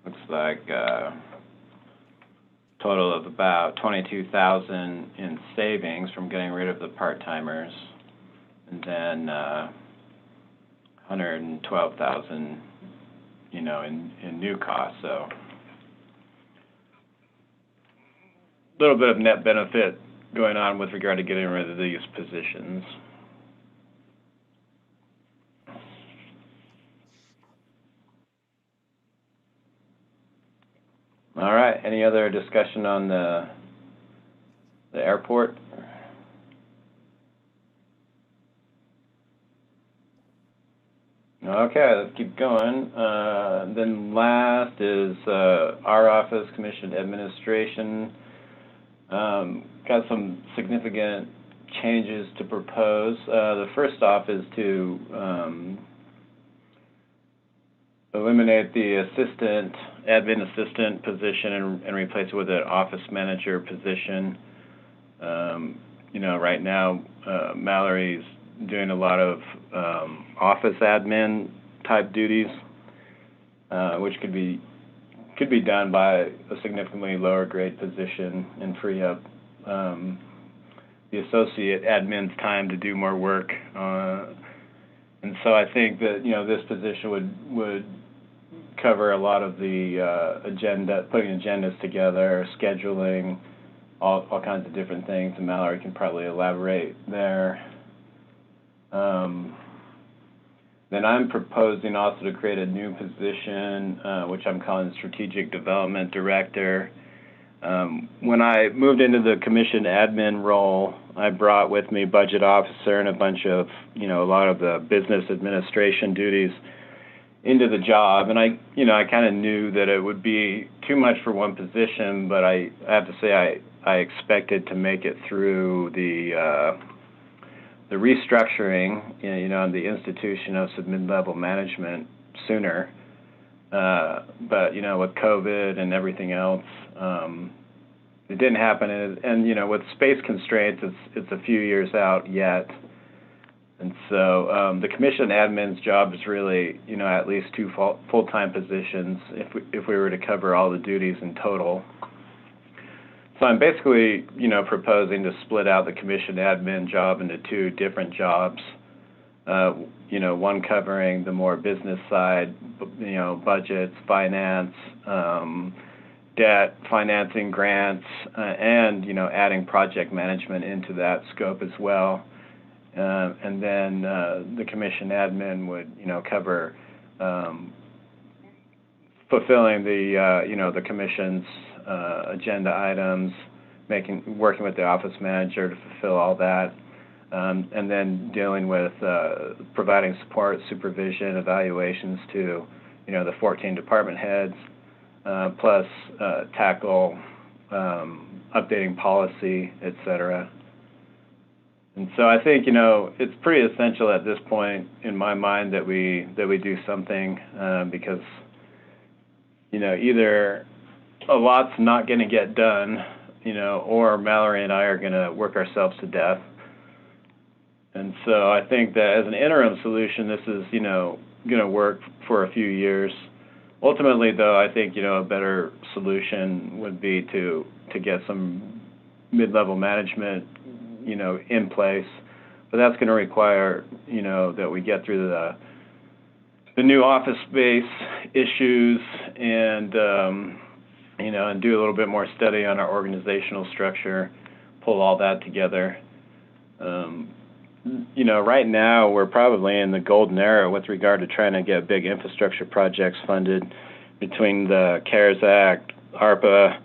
Looks like total of about $22,000 in savings from getting rid of the part-timers, and then $112,000, in new costs. So a little bit of net benefit going on with regard to getting rid of these positions. All right, any other discussion on the airport? Okay, let's keep going. Then last is our office, Commission Administration. Got some significant changes to propose. The first off is to eliminate the admin assistant position and replace it with an office manager position. Right now, Mallory's doing a lot of office admin type duties, which could be done by a significantly lower grade position and free up the associate admin's time to do more work. And so I think that this position would cover a lot of the putting agendas together, scheduling, all kinds of different things, and Mallory can probably elaborate there. Then I'm proposing also to create a new position, which I'm calling Strategic Development Director. When I moved into the commission admin role, I brought with me budget officer and a bunch of, a lot of the business administration duties into the job. And I kind of knew that it would be too much for one position, but I have to say I expected to make it through the restructuring, the institution of mid-level management sooner. But, with COVID and everything else, it didn't happen. And with space constraints, it's a few years out yet. And so the commission admin's job is really, at least two full-time positions if we were to cover all the duties in total. So I'm basically, proposing to split out the commission admin job into two different jobs. One covering the more business side, budgets, finance, debt, financing, grants, and, adding project management into that scope as well. And then the commission admin would, cover fulfilling the commission's agenda items, working with the office manager to fulfill all that, and then dealing with providing support, supervision, evaluations to, the 14 department heads, plus tackle updating policy, et cetera. And so I think, it's pretty essential at this point in my mind that we do something because, either a lot's not going to get done, or Mallory and I are going to work ourselves to death. And so I think that as an interim solution, this is, going to work for a few years. Ultimately, though, I think, a better solution would be to get some mid-level management, in place. But that's going to require, that we get through the new office space issues and, and do a little bit more study on our organizational structure, pull all that together. Right now we're probably in the golden era with regard to trying to get big infrastructure projects funded between the CARES Act, ARPA,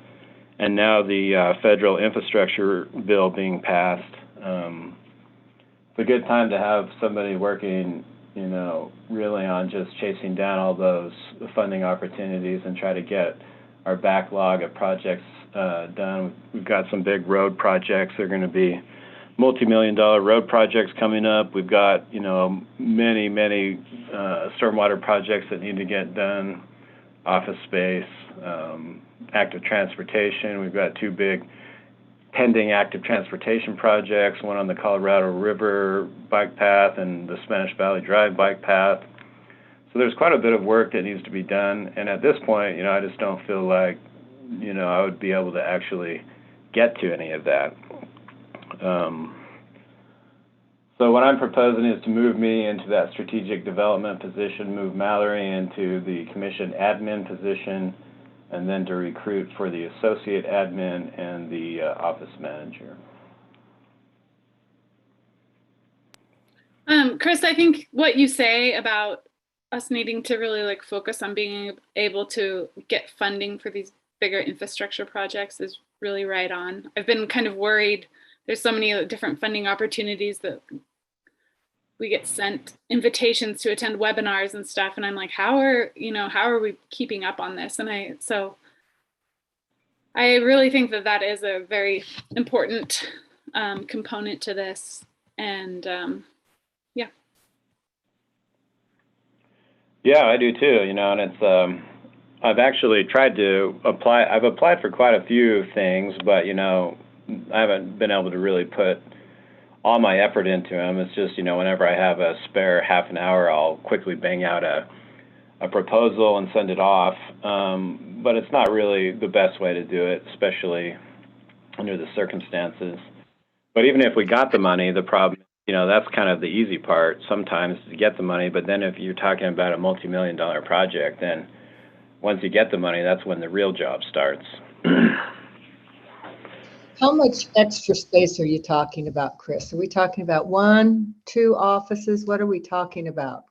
and now the federal infrastructure bill being passed. It's a good time to have somebody working, really on just chasing down all those funding opportunities and try to get our backlog of projects done. We've got some big road projects. They're going to be multi-million-dollar road projects coming up. We've got, many stormwater projects that need to get done, office space, active transportation. We've got two big pending active transportation projects, one on the Colorado River bike path and the Spanish Valley Drive bike path. So there's quite a bit of work that needs to be done. And at this point, I just don't feel like, I would be able to actually get to any of that. So what I'm proposing is to move me into that strategic development position, move Mallory into the commission admin position, and then to recruit for the associate admin and the office manager. Chris, I think what you say about us needing to really focus on being able to get funding for these bigger infrastructure projects is really right on. I've been kind of worried. There's so many different funding opportunities that we get sent invitations to attend webinars and stuff. And I'm like, how are we keeping up on this? And I really think that is a very important component to this. And yeah. Yeah, I do too, and it's, I've actually tried to apply. I've applied for quite a few things, but, I haven't been able to really put all my effort into them. It's just, whenever I have a spare half an hour, I'll quickly bang out a proposal and send it off. But it's not really the best way to do it, especially under the circumstances. But even if we got the money, the problem, that's kind of the easy part sometimes to get the money. But then if you're talking about a multi-million-dollar project, then once you get the money, that's when the real job starts. How much extra space are you talking about, Chris? Are we talking about 1, 2 offices? What are we talking about?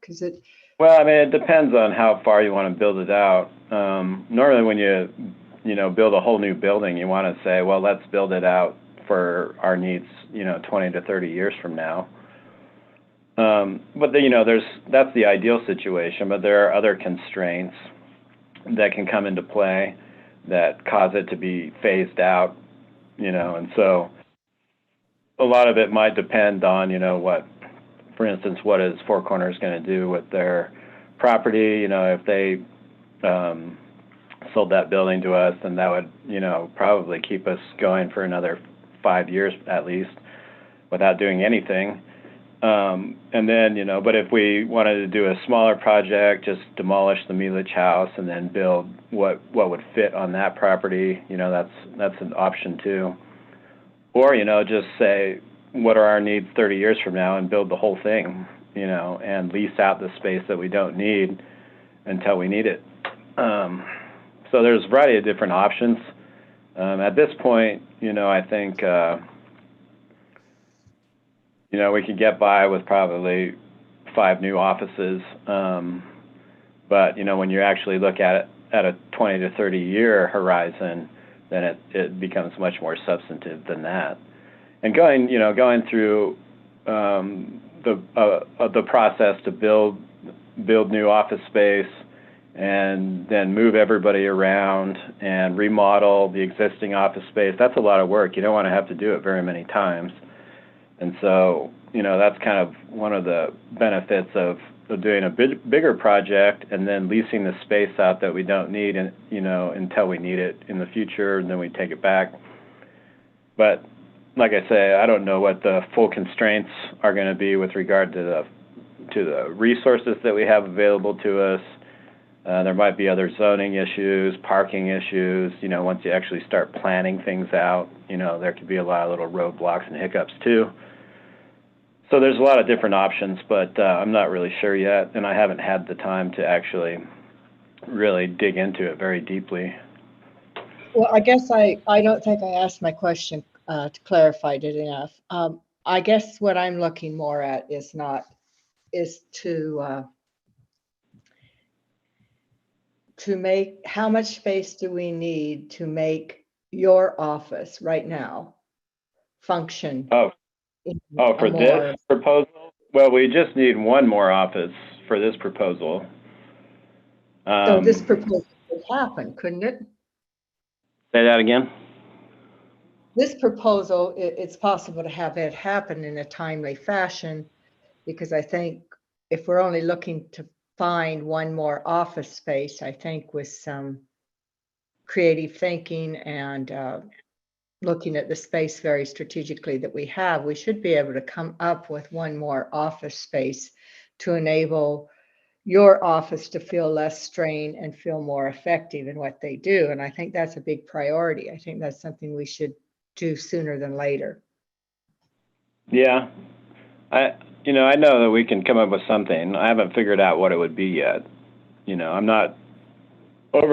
Well, I mean, it depends on how far you want to build it out. Normally when you build a whole new building, you want to say, well, let's build it out for our needs, 20 to 30 years from now. But that's the ideal situation, but there are other constraints that can come into play that cause it to be phased out, and so a lot of it might depend on, for instance, what is Four Corners going to do with their property? If they sold that building to us, then that would, probably keep us going for another 5 years at least without doing anything. And then, but if we wanted to do a smaller project, just demolish the Mealich house and then build what would fit on that property, that's an option too. Or, just say, what are our needs 30 years from now and build the whole thing, and lease out the space that we don't need until we need it. So there's a variety of different options. At this point, I think, we could get by with probably 5 new offices. But, when you actually look at it at a 20 to 30 year horizon, then it becomes much more substantive than that. And going through the process to build new office space and then move everybody around and remodel the existing office space, that's a lot of work. You don't want to have to do it very many times. And so, that's kind of one of the benefits of doing a bigger project and then leasing the space out that we don't need, and until we need it in the future, and then we take it back. But like I say, I don't know what the full constraints are going to be with regard to the resources that we have available to us. There might be other zoning issues, parking issues. Once you actually start planning things out, there could be a lot of little roadblocks and hiccups too. So there's a lot of different options, but I'm not really sure yet, and I haven't had the time to actually really dig into it very deeply. Well, I guess I don't think I asked my question to clarify it enough. I guess what I'm looking more at is to make, how much space do we need to make your office right now function? For this proposal? Well, we just need one more office for this proposal. So this proposal could happen, couldn't it? Say that again? This proposal, it's possible to have it happen in a timely fashion, because I think if we're only looking to find one more office space, I think with some creative thinking and looking at the space very strategically that we have, we should be able to come up with one more office space to enable your office to feel less strained and feel more effective in what they do. And I think that's a big priority. I think that's something we should do sooner than later. Yeah. I know that we can come up with something. I haven't figured out what it would be yet. I'm not over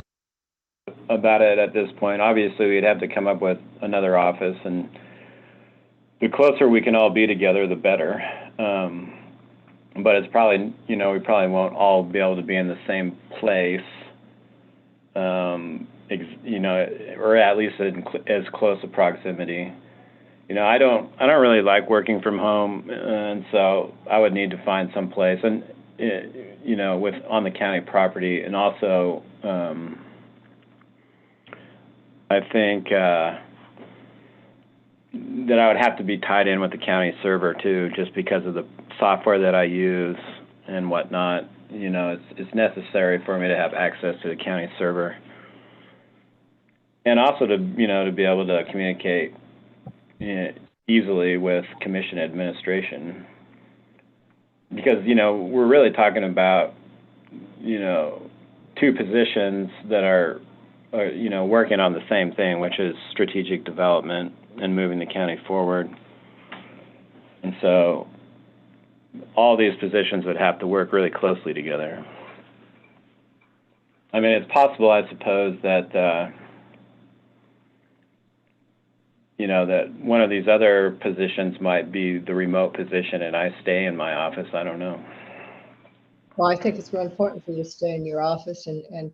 about it at this point. Obviously, we'd have to come up with another office, and the closer we can all be together, the better. But it's probably, we probably won't all be able to be in the same place, or at least in as close a proximity. I don't really like working from home, and so I would need to find some place, and with on the county property, and also I think that I would have to be tied in with the county server too, just because of the software that I use and whatnot. It's necessary for me to have access to the county server, and also to be able to communicate easily with commission administration, because we're really talking about 2 positions that are working on the same thing, which is strategic development and moving the county forward. And so all these positions would have to work really closely together. I mean, it's possible, I suppose, that that one of these other positions might be the remote position and I stay in my office. I don't know. Well, I think it's real important for you to stay in your office and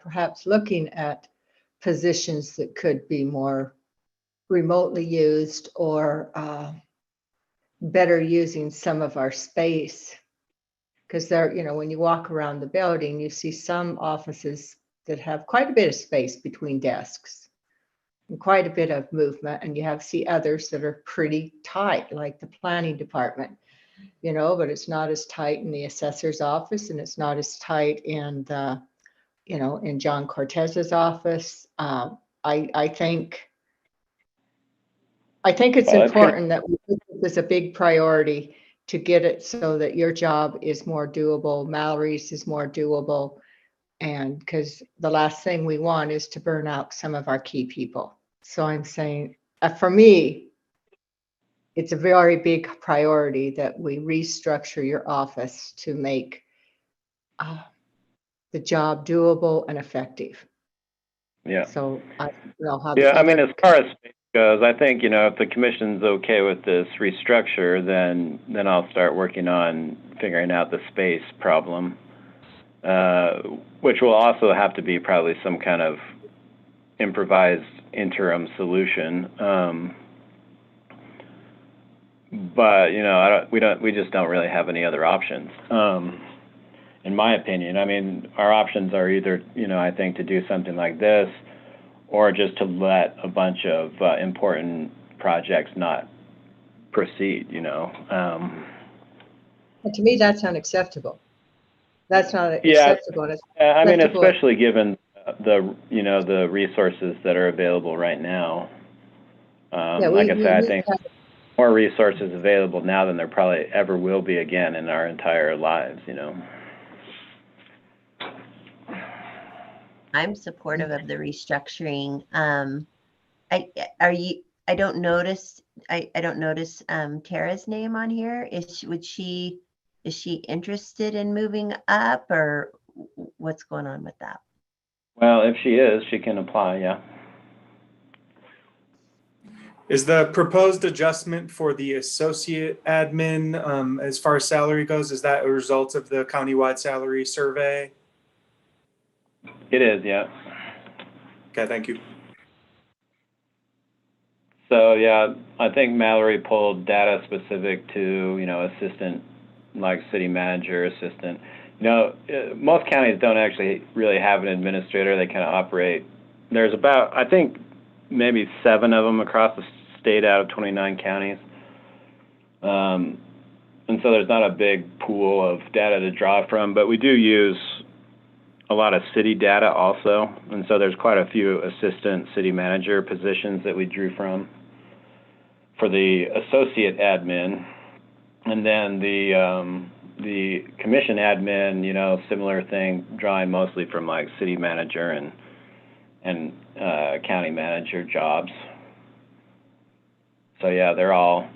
perhaps looking at positions that could be more remotely used, or better using some of our space. Because there, when you walk around the building, you see some offices that have quite a bit of space between desks and quite a bit of movement, and you see others that are pretty tight, like the planning department, but it's not as tight in the assessor's office, and it's not as tight in the, in John Cortez's office. I think it's important that we put this as a big priority to get it so that your job is more doable, Mallory's is more doable. And because the last thing we want is to burn out some of our key people. So I'm saying, for me, it's a very big priority that we restructure your office to make the job doable and effective. Yeah. So I don't know how. Yeah, I mean, as far as space goes, I think, if the commission's okay with this restructure, then I'll start working on figuring out the space problem, which will also have to be probably some kind of improvised interim solution. But we just don't really have any other options. In my opinion, I mean, our options are either, I think, to do something like this, or just to let a bunch of important projects not proceed. But to me, that's unacceptable. That's not Yeah. acceptable. It's I mean, acceptable. especially given the resources that are available right now. Like I said, I think more resources available now than there probably ever will be again in our entire lives. I'm supportive of the restructuring. I don't notice Tara's name on here. Is she interested in moving up, or what's going on with that? Well, if she is, she can apply. Yeah. Is the proposed adjustment for the associate admin, as far as salary goes, is that a result of the countywide salary survey? It is, yeah. Okay, thank you. So, yeah, I think Mallory pulled data specific to, assistant, like city manager, assistant. Most counties don't actually really have an administrator. They kind of operate. There's about, I think, maybe 7 of them across the state out of 29 counties. And so there's not a big pool of data to draw from, but we do use a lot of city data also. And so there's quite a few assistant city manager positions that we drew from for the associate admin. And then the commission admin, similar thing, drawing mostly from like city manager and county manager jobs. So yeah, they're all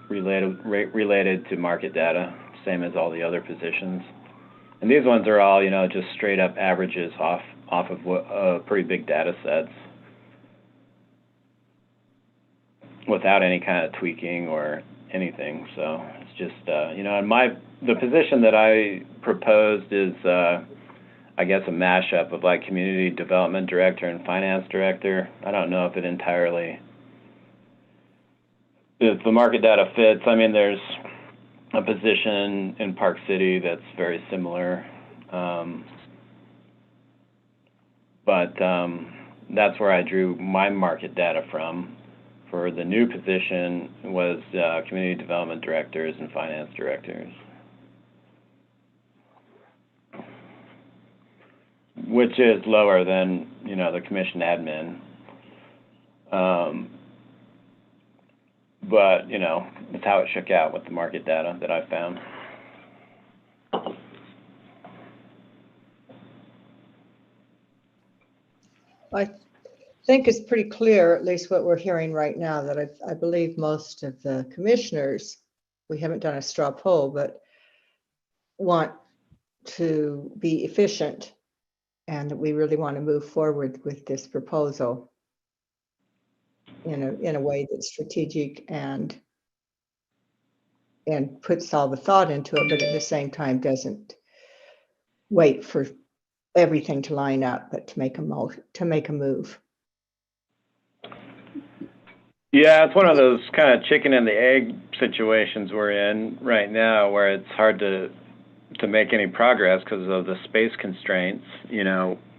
related to market data, same as all the other positions. And these ones are all, just straight up averages off of pretty big data sets, without any kind of tweaking or anything. So it's just, the position that I proposed is, I guess, a mashup of like community development director and finance director. I don't know if the market data fits. I mean, there's a position in Park City that's very similar. But that's where I drew my market data from. For the new position was community development directors and finance directors, which is lower than, the commission admin. But, it's how it shook out with the market data that I found. I think it's pretty clear, at least what we're hearing right now, that I believe most of the commissioners, we haven't done a straw poll, but want to be efficient, and that we really want to move forward with this proposal in a way that's strategic and puts all the thought into it, but at the same time doesn't wait for everything to line up, but to make a move. Yeah, it's one of those kind of chicken and the egg situations we're in right now, where it's hard to make any progress because of the space constraints.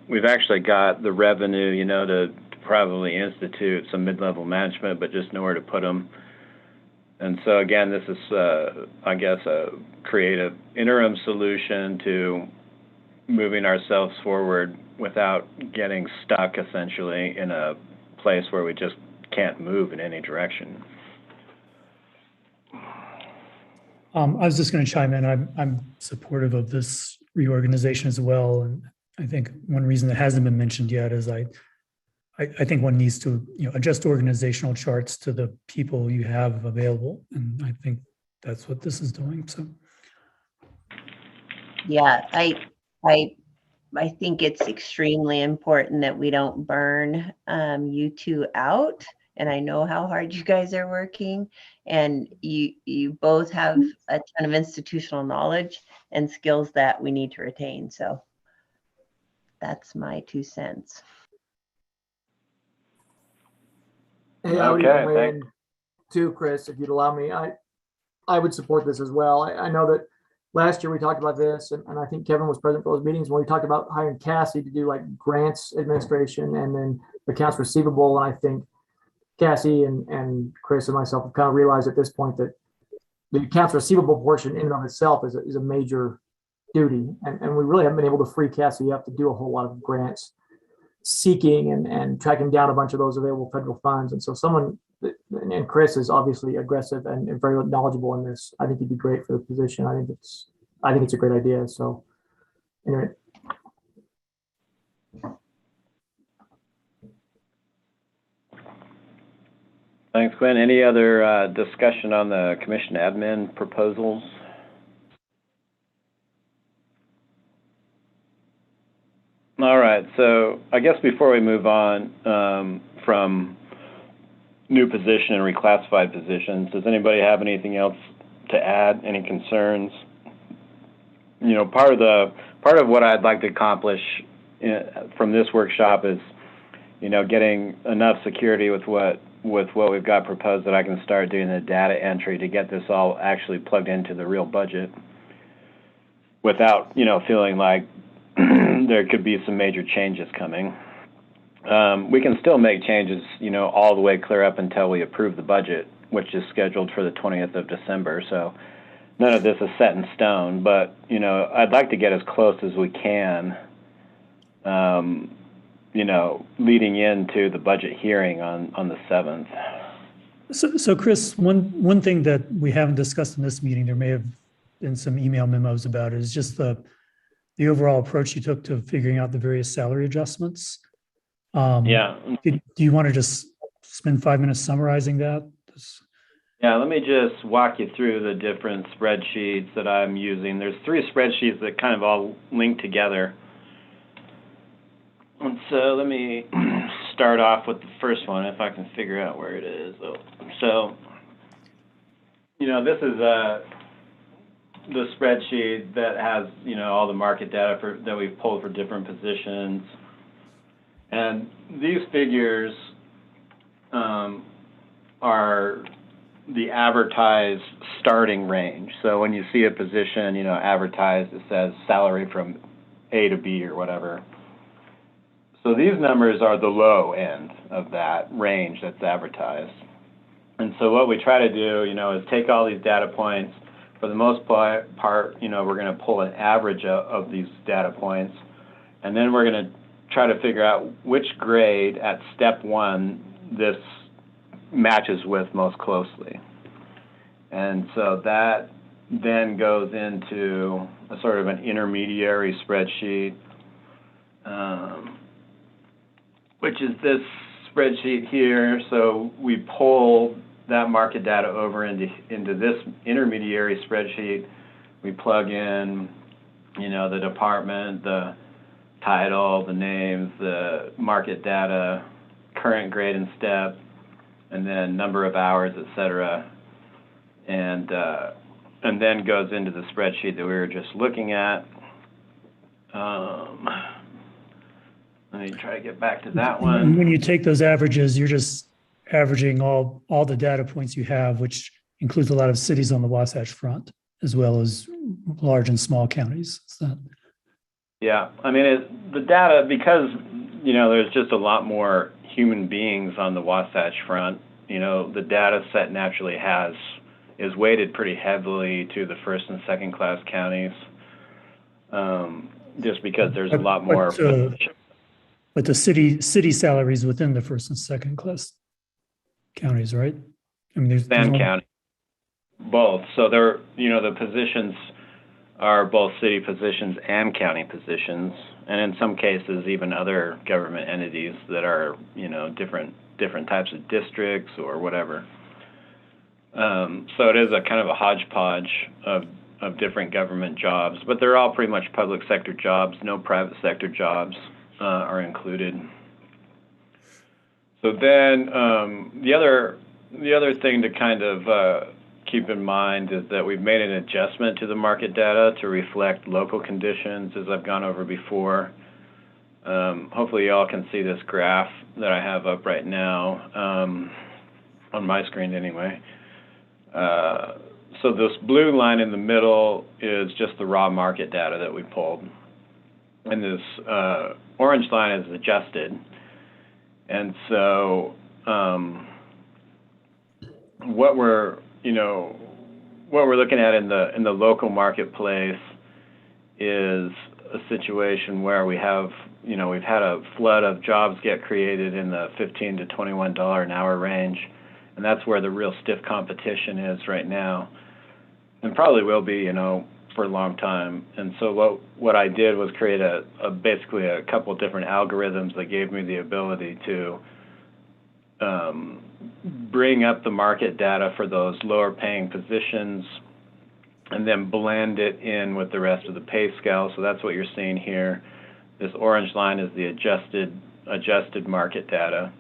We've actually got the revenue, to probably institute some mid-level management, but just nowhere to put them. And so again, this is, I guess, a creative interim solution to moving ourselves forward without getting stuck essentially in a place where we just can't move in any direction. I was just going to chime in. I'm supportive of this reorganization as well. And I think one reason that hasn't been mentioned yet is I think one needs to, adjust organizational charts to the people you have available. And I think that's what this is doing. So. Yeah, I think it's extremely important that we don't burn you two out. And I know how hard you guys are working, and you both have a ton of institutional knowledge and skills that we need to retain. So that's my 2 cents. Hey, I would Okay, even weigh in too, Chris, if you'd allow me. I would support this as well. I know that last year we talked about this, and I think Kevin was present for those meetings when we talked about hiring Cassie to do like grants administration and then accounts receivable. And I think Cassie and Chris and myself have kind of realized at this point that the accounts receivable portion in and of itself is a major duty. And we really haven't been able to free Cassie up to do a whole lot of grants seeking and tracking down a bunch of those available federal funds. And so and Chris is obviously aggressive and very knowledgeable in this. I think he'd be great for the position. I think it's a great idea. So anyway. Thanks, Gwen. Any other discussion on the commission admin proposals? All right, so I guess before we move on from new position and reclassified positions, does anybody have anything else to add? Any concerns? Part of what I'd like to accomplish from this workshop is, getting enough security with what we've got proposed that I can start doing the data entry to get this all actually plugged into the real budget without, feeling like there could be some major changes coming. We can still make changes, all the way clear up until we approve the budget, which is scheduled for the 20th of December. So none of this is set in stone, but, I'd like to get as close as we can, leading into the budget hearing on the 7th. So Chris, one thing that we haven't discussed in this meeting, there may have been some email memos about it, is just the overall approach you took to figuring out the various salary adjustments. Yeah. Do you want to just spend 5 minutes summarizing that? Yeah, let me just walk you through the different spreadsheets that I'm using. There's 3 spreadsheets that kind of all link together. And so let me start off with the first one, if I can figure out where it is. So, this is the spreadsheet that has, all the market data that we've pulled for different positions. And these figures are the advertised starting range. So when you see a position, advertised, it says salary from A to B or whatever. So these numbers are the low end of that range that's advertised. And so what we try to do, is take all these data points. For the most part, we're going to pull an average of these data points. And then we're going to try to figure out which grade at step 1 this matches with most closely. And so that then goes into a sort of an intermediary spreadsheet, which is this spreadsheet here. So we pull that market data over into this intermediary spreadsheet. We plug in, the department, the title, the names, the market data, current grade and step, and then number of hours, et cetera. And then goes into the spreadsheet that we were just looking at. Let me try to get back to that one. When you take those averages, you're just averaging all the data points you have, which includes a lot of cities on the Wasatch Front, as well as large and small counties. Yeah, I mean, the data, because, there's just a lot more human beings on the Wasatch Front, the data set naturally is weighted pretty heavily to the first and second class counties, just because there's a lot more. But the city salaries within the first and second class counties, right? I mean, there's Van County. Both. So they're, the positions are both city positions and county positions, and in some cases even other government entities that are, different types of districts or whatever. So it is a kind of a hodgepodge of different government jobs, but they're all pretty much public sector jobs. No private sector jobs are included. So then the other thing to kind of keep in mind is that we've made an adjustment to the market data to reflect local conditions, as I've gone over before. Hopefully you all can see this graph that I have up right now, on my screen anyway. So this blue line in the middle is just the raw market data that we pulled. And this orange line is adjusted. And so what we're looking at in the local marketplace is a situation where we have, we've had a flood of jobs get created in the $15 to $21 an hour range, and that's where the real stiff competition is right now, and probably will be, for a long time. And so what I did was create basically a couple different algorithms that gave me the ability to bring up the market data for those lower paying positions and then blend it in with the rest of the pay scale. So that's what you're seeing here. This orange line is the adjusted market data.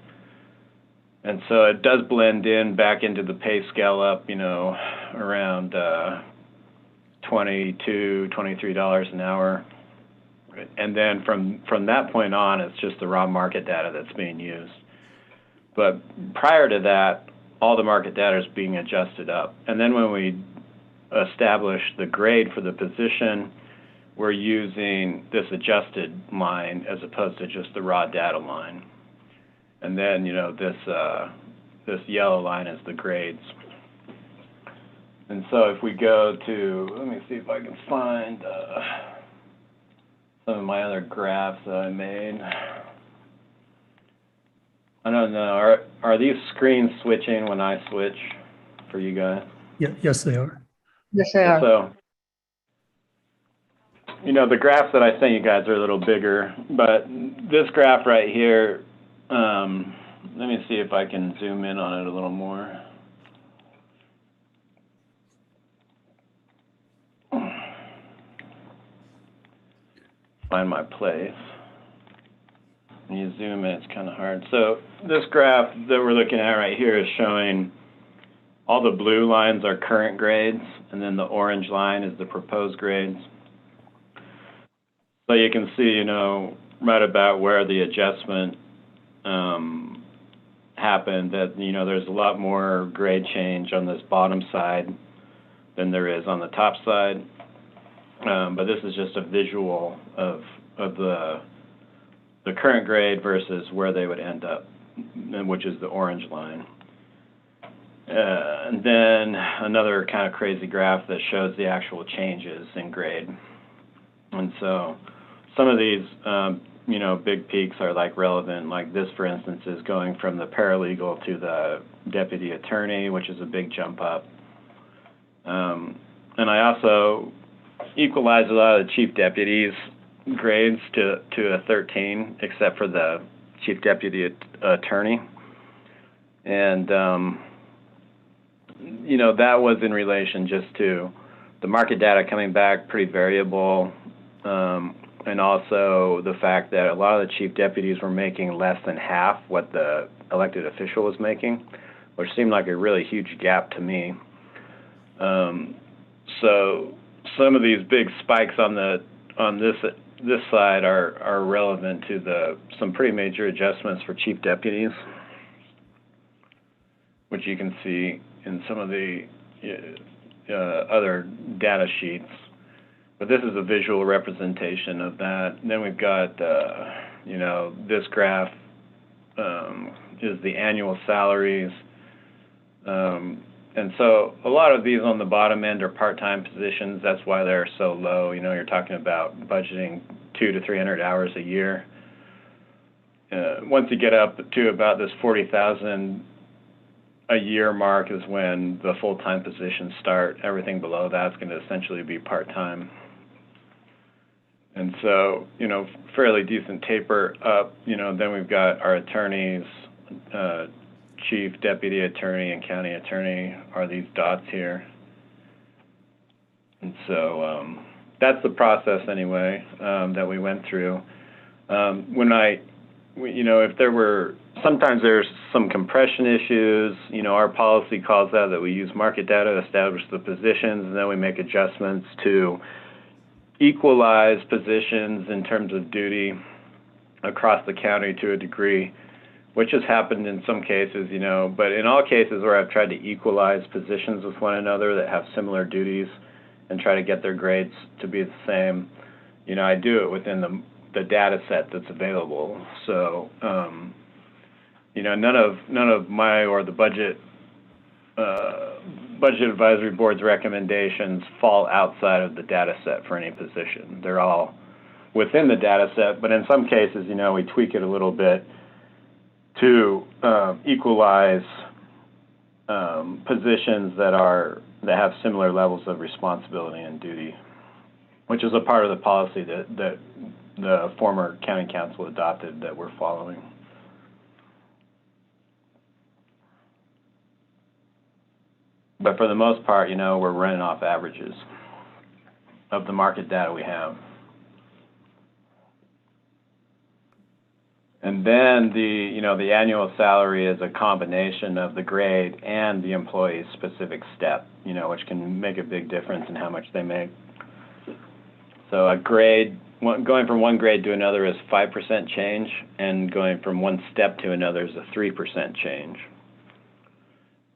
And so it does blend in back into the pay scale up, around $22, $23 an hour. And then from that point on, it's just the raw market data that's being used. But prior to that, all the market data is being adjusted up. And then when we establish the grade for the position, we're using this adjusted line as opposed to just the raw data line. And then, this yellow line is the grades. And so if we go to, let me see if I can find some of my other graphs that I made. I don't know, are these screens switching when I switch for you guys? Yeah, yes, they are. Yes, they are. So, the graphs that I sent you guys are a little bigger, but this graph right here, let me see if I can zoom in on it a little more. Find my place. When you zoom in, it's kind of hard. So this graph that we're looking at right here is showing all the blue lines are current grades, and then the orange line is the proposed grades. So you can see, right about where the adjustment happened, that, there's a lot more grade change on this bottom side than there is on the top side. But this is just a visual of the current grade versus where they would end up, which is the orange line. And then another kind of crazy graph that shows the actual changes in grade. And so some of these, big peaks are like relevant, like this, for instance, is going from the paralegal to the deputy attorney, which is a big jump up. And I also equalize a lot of the chief deputies' grades to a 13, except for the chief deputy attorney. And, that was in relation just to the market data coming back pretty variable, and also the fact that a lot of the chief deputies were making less than half what the elected official was making, which seemed like a really huge gap to me. So some of these big spikes on this side are relevant to some pretty major adjustments for chief deputies, which you can see in some of the other data sheets. But this is a visual representation of that. And then we've got, this graph is the annual salaries. And so a lot of these on the bottom end are part-time positions. That's why they're so low. You're talking about budgeting 200 to 300 hours a year. Once you get up to about this 40,000 a year mark is when the full-time positions start. Everything below that's going to essentially be part-time. And so, fairly decent taper up. Then we've got our attorneys, chief, deputy attorney, and county attorney are these dots here. And so that's the process anyway that we went through. If there were, sometimes there's some compression issues, our policy calls that we use market data to establish the positions, and then we make adjustments to equalize positions in terms of duty across the county to a degree, which has happened in some cases, but in all cases where I've tried to equalize positions with one another that have similar duties and try to get their grades to be the same, I do it within the data set that's available. So, none of my or the budget advisory board's recommendations fall outside of the data set for any position. They're all within the data set, but in some cases, we tweak it a little bit to equalize positions that have similar levels of responsibility and duty, which is a part of the policy that the former county council adopted that we're following. But for the most part, we're running off averages of the market data we have. And then the annual salary is a combination of the grade and the employee's specific step, which can make a big difference in how much they make. So a grade, going from one grade to another is 5% change, and going from one step to another is a 3% change.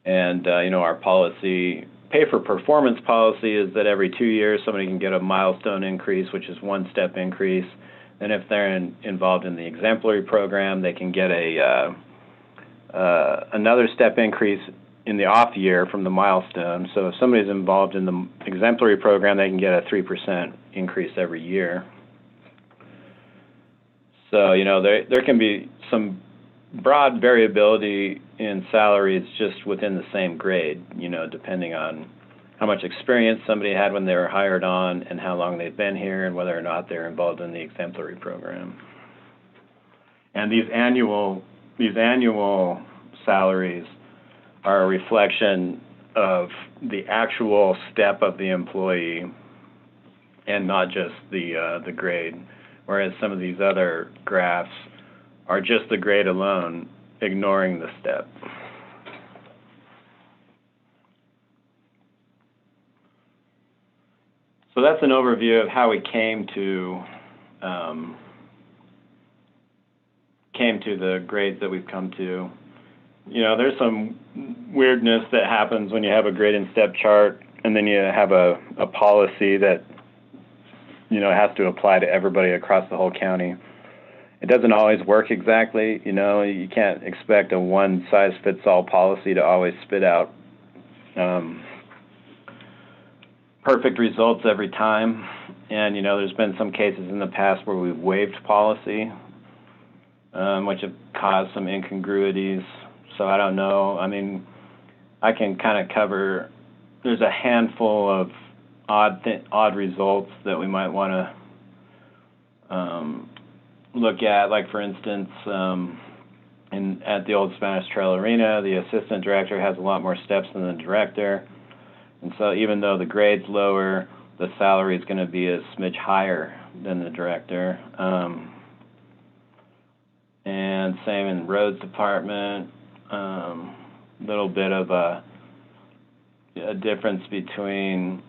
And, our policy, pay for performance policy, is that every 2 years somebody can get a milestone increase, which is one step increase. And if they're involved in the exemplary program, they can get another step increase in the off year from the milestone. So if somebody's involved in the exemplary program, they can get a 3% increase every year. So, there can be some broad variability in salaries just within the same grade, depending on how much experience somebody had when they were hired on and how long they've been here and whether or not they're involved in the exemplary program. And these annual salaries are a reflection of the actual step of the employee and not just the grade, whereas some of these other graphs are just the grade alone, ignoring the step. So that's an overview of how we came to the grades that we've come to. There's some weirdness that happens when you have a grade and step chart, and then you have a policy that has to apply to everybody across the whole county. It doesn't always work exactly. You can't expect a one-size-fits-all policy to always spit out perfect results every time. And, there's been some cases in the past where we've waived policy, which have caused some incongruities. So I don't know. I mean, I can kind of cover, there's a handful of odd results that we might want to look at. Like, for instance, at the old Spanish Trail Arena, the assistant director has a lot more steps than the director. And so even though the grade's lower, the salary is going to be a smidge higher than the director. And same in roads department, little bit of a difference between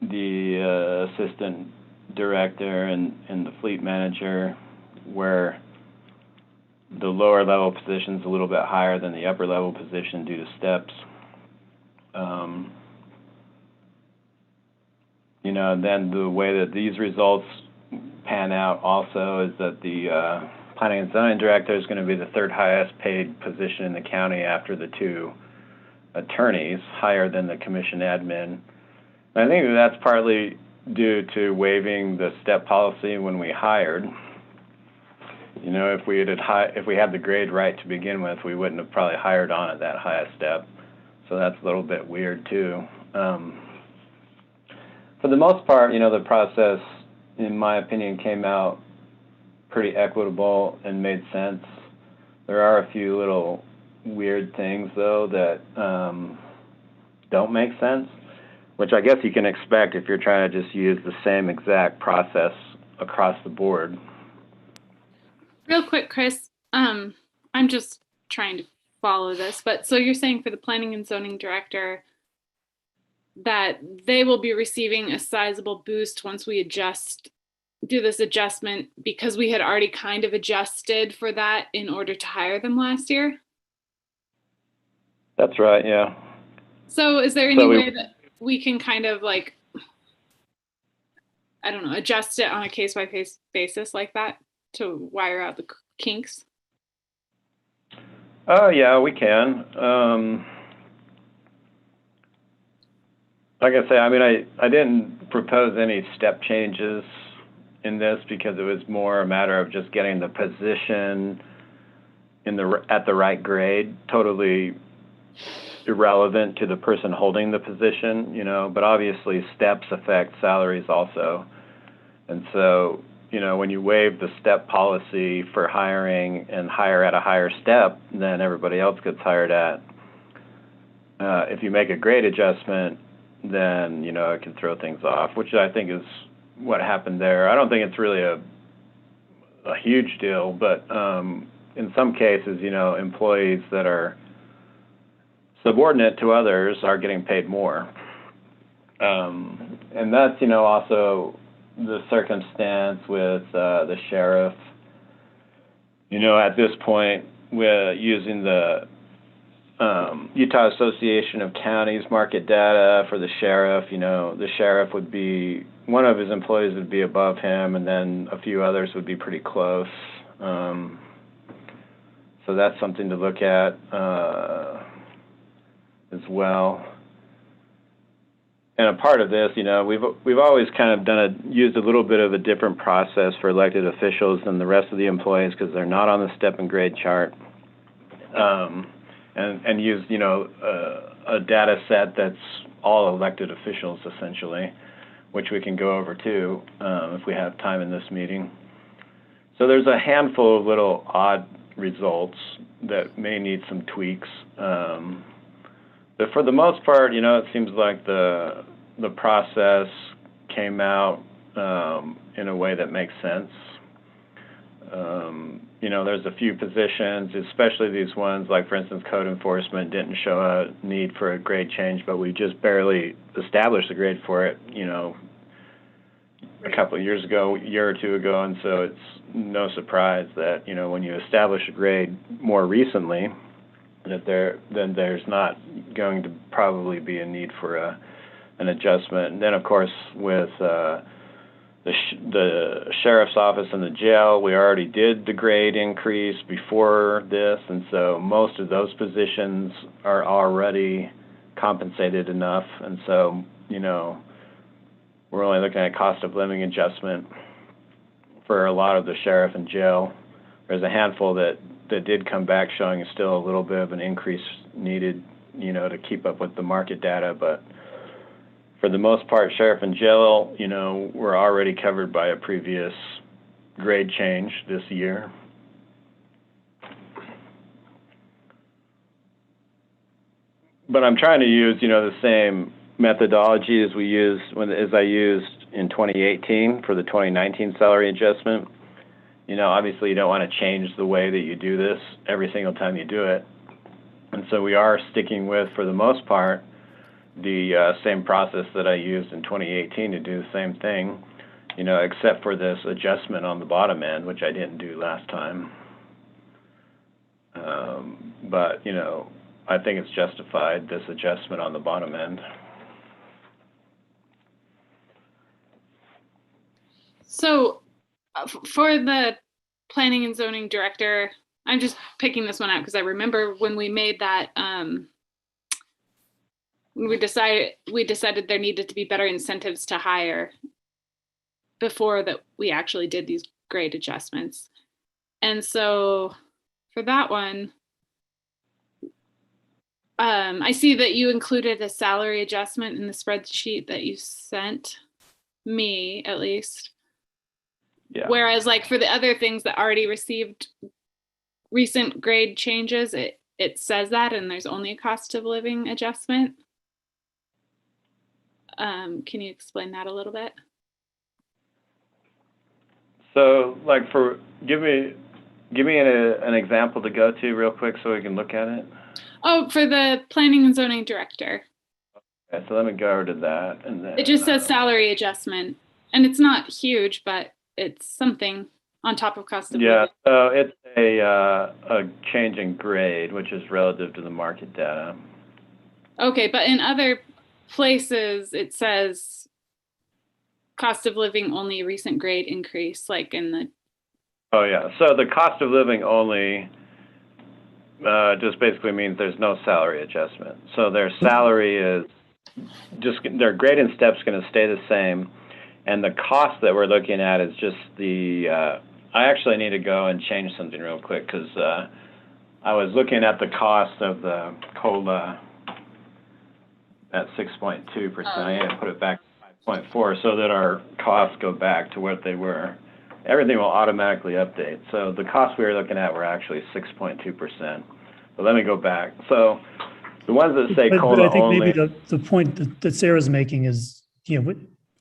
the assistant director and the fleet manager, where the lower level position is a little bit higher than the upper level position due to steps. Then the way that these results pan out also is that the planning and zoning director is going to be the third highest paid position in the county after the two attorneys, higher than the commission admin. And I think that's partly due to waiving the step policy when we hired. You know, if we had the grade right to begin with, we wouldn't have probably hired on at that highest step. So that's a little bit weird too. For the most part, you know, the process, in my opinion, came out pretty equitable and made sense. There are a few little weird things though that don't make sense, which I guess you can expect if you're trying to just use the same exact process across the board. Real quick, Chris, I'm just trying to follow this, but so you're saying for the planning and zoning director that they will be receiving a sizable boost once we do this adjustment because we had already kind of adjusted for that in order to hire them last year? That's right, yeah. So is there any way that we can kind of like, I don't know, adjust it on a case-by-case basis like that to wire out the kinks? Oh, yeah, we can. Like I say, I mean, I didn't propose any step changes in this because it was more a matter of just getting the position at the right grade, totally irrelevant to the person holding the position, you know, but obviously steps affect salaries also. And so, you know, when you waive the step policy for hiring and hire at a higher step than everybody else gets hired at, if you make a grade adjustment, then, you know, it can throw things off, which I think is what happened there. I don't think it's really a huge deal, but in some cases, you know, employees that are subordinate to others are getting paid more. And that's, you know, also the circumstance with the sheriff. You know, at this point, we're using the Utah Association of Counties market data for the sheriff. You know, the sheriff would be, one of his employees would be above him, and then a few others would be pretty close. So that's something to look at as well. And a part of this, you know, we've always kind of used a little bit of a different process for elected officials than the rest of the employees because they're not on the step and grade chart. And use, you know, a data set that's all elected officials essentially, which we can go over too if we have time in this meeting. So there's a handful of little odd results that may need some tweaks. But for the most part, you know, it seems like the process came out in a way that makes sense. You know, there's a few positions, especially these ones, like for instance, code enforcement didn't show a need for a grade change, but we just barely established a grade for it, you know, a couple of years ago, a year or two ago, and so it's no surprise that, you know, when you establish a grade more recently, that there's not going to probably be a need for an adjustment. And then, of course, with the sheriff's office and the jail, we already did the grade increase before this, and so most of those positions are already compensated enough, and so, you know, we're only looking at cost of living adjustment for a lot of the sheriff and jail. There's a handful that did come back showing still a little bit of an increase needed, you know, to keep up with the market data, but for the most part, sheriff and jail, you know, were already covered by a previous grade change this year. But I'm trying to use, you know, the same methodology as I used in 2018 for the 2019 salary adjustment. You know, obviously you don't want to change the way that you do this every single time you do it. And so we are sticking with, for the most part, the same process that I used in 2018 to do the same thing, you know, except for this adjustment on the bottom end, which I didn't do last time. But, you know, I think it's justified, this adjustment on the bottom end. So for the planning and zoning director, I'm just picking this one out because I remember when we made that, we decided there needed to be better incentives to hire before that we actually did these grade adjustments. And so for that one, I see that you included a salary adjustment in the spreadsheet that you sent me, at least. Yeah. Whereas like for the other things that already received recent grade changes, it says that, and there's only a cost of living adjustment. Can you explain that a little bit? So like give me an example to go to real quick so we can look at it. Oh, for the planning and zoning director. Okay, so let me go over to that, and then It just says salary adjustment, and it's not huge, but it's something on top of cost of yeah. living. So it's a change in grade, which is relative to the market data. Okay, but in other places it says cost of living only recent grade increase, like in the. Oh yeah. So the cost of living only just basically means there's no salary adjustment. So their salary is just, their grade and step's going to stay the same. And the cost that we're looking at is just I actually need to go and change something real quick, because I was looking at the cost of the COLA at 6.2%. I need to put it back to 5.4 so that our costs go back to what they were. Everything will automatically update. So the costs we were looking at were actually 6.2%. But let me go back. So the ones that say COLA but I think only. maybe the point that Sarah's making is,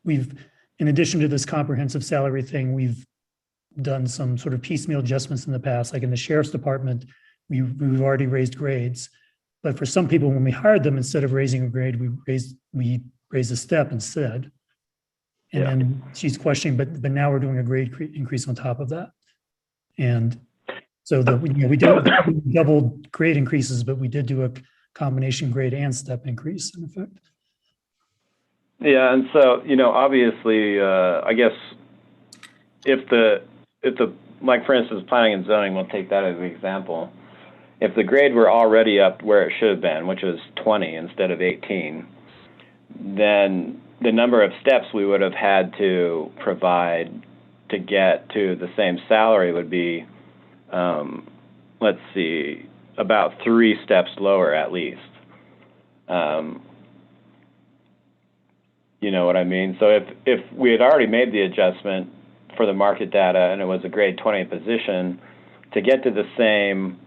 we've, in addition to this comprehensive salary thing, we've done some sort of piecemeal adjustments in the past. Like in the sheriff's department, we've already raised grades. But for some people, when we hired them, instead of raising a grade, we raised a step instead. And then she's questioning, but now we're doing a grade increase on top of that. And so we don't double grade increases, but we did do a combination grade and step increase in effect. Yeah, and so, obviously, I guess if the like for instance, planning and zoning, we'll take that as an example. If the grade were already up where it should have been, which was 20 instead of 18, then the number of steps we would have had to provide to get to the same salary would be, let's see, about 3 steps lower at least. You know what I mean? So if we had already made the adjustment for the market data and it was a grade 20 position, to get to the same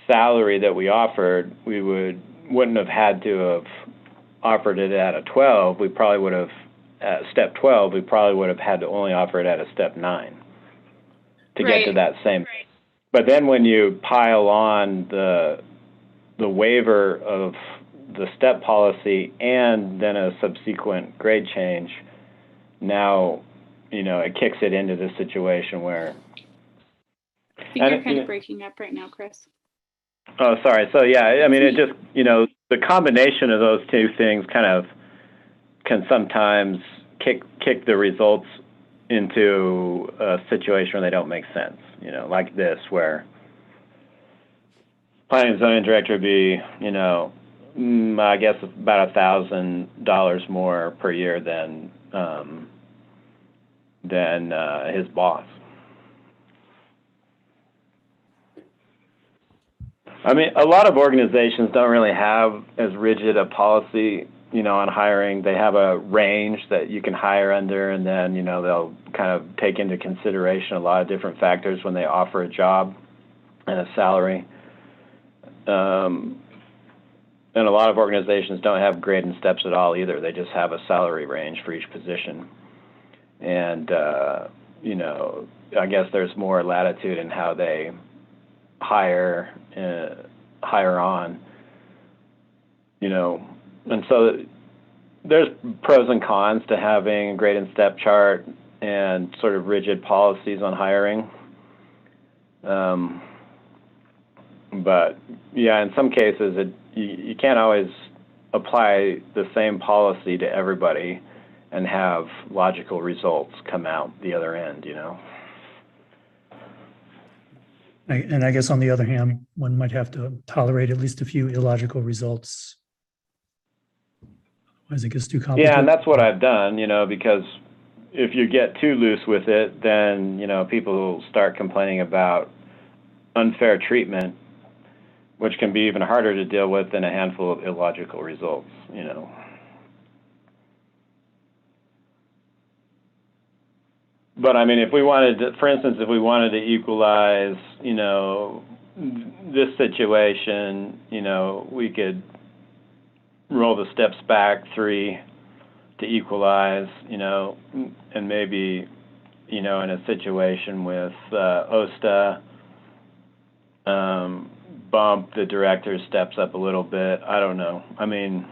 salary that we offered, we wouldn't have had to have offered it at a 12. We probably would have, at step 12, we probably would have had to only offer it at a step 9 to get to that same. Right. But then when you pile on the waiver of the step policy and then a subsequent grade change, now, it kicks it into the situation where. I think you're kind of breaking up right now, Chris. Oh, sorry. So yeah, I mean, it just, the combination of those two things kind of can sometimes kick the results into a situation where they don't make sense, like this, where planning and zoning director would be, I guess about $1,000 more per year than his boss. I mean, a lot of organizations don't really have as rigid a policy, on hiring. They have a range that you can hire under, and then, they'll kind of take into consideration a lot of different factors when they offer a job and a salary. And a lot of organizations don't have grade and steps at all either. They just have a salary range for each position. And, I guess there's more latitude in how they hire on, and so there's pros and cons to having a grade and step chart and sort of rigid policies on hiring. But yeah, in some cases, you can't always apply the same policy to everybody and have logical results come out the other end, And I guess on the other hand, one might have to tolerate at least a few illogical results. Otherwise it gets too complicated. Yeah, and that's what I've done, because if you get too loose with it, then, you know, people will start complaining about unfair treatment, which can be even harder to deal with than a handful of illogical results, you know. But I mean, if we wanted to, for instance, if we wanted to equalize, you know, this situation, you know, we could roll the steps back 3 to equalize, you know, and maybe, you know, in a situation with OSTA, bump the director steps up a little bit. I don't know. I mean,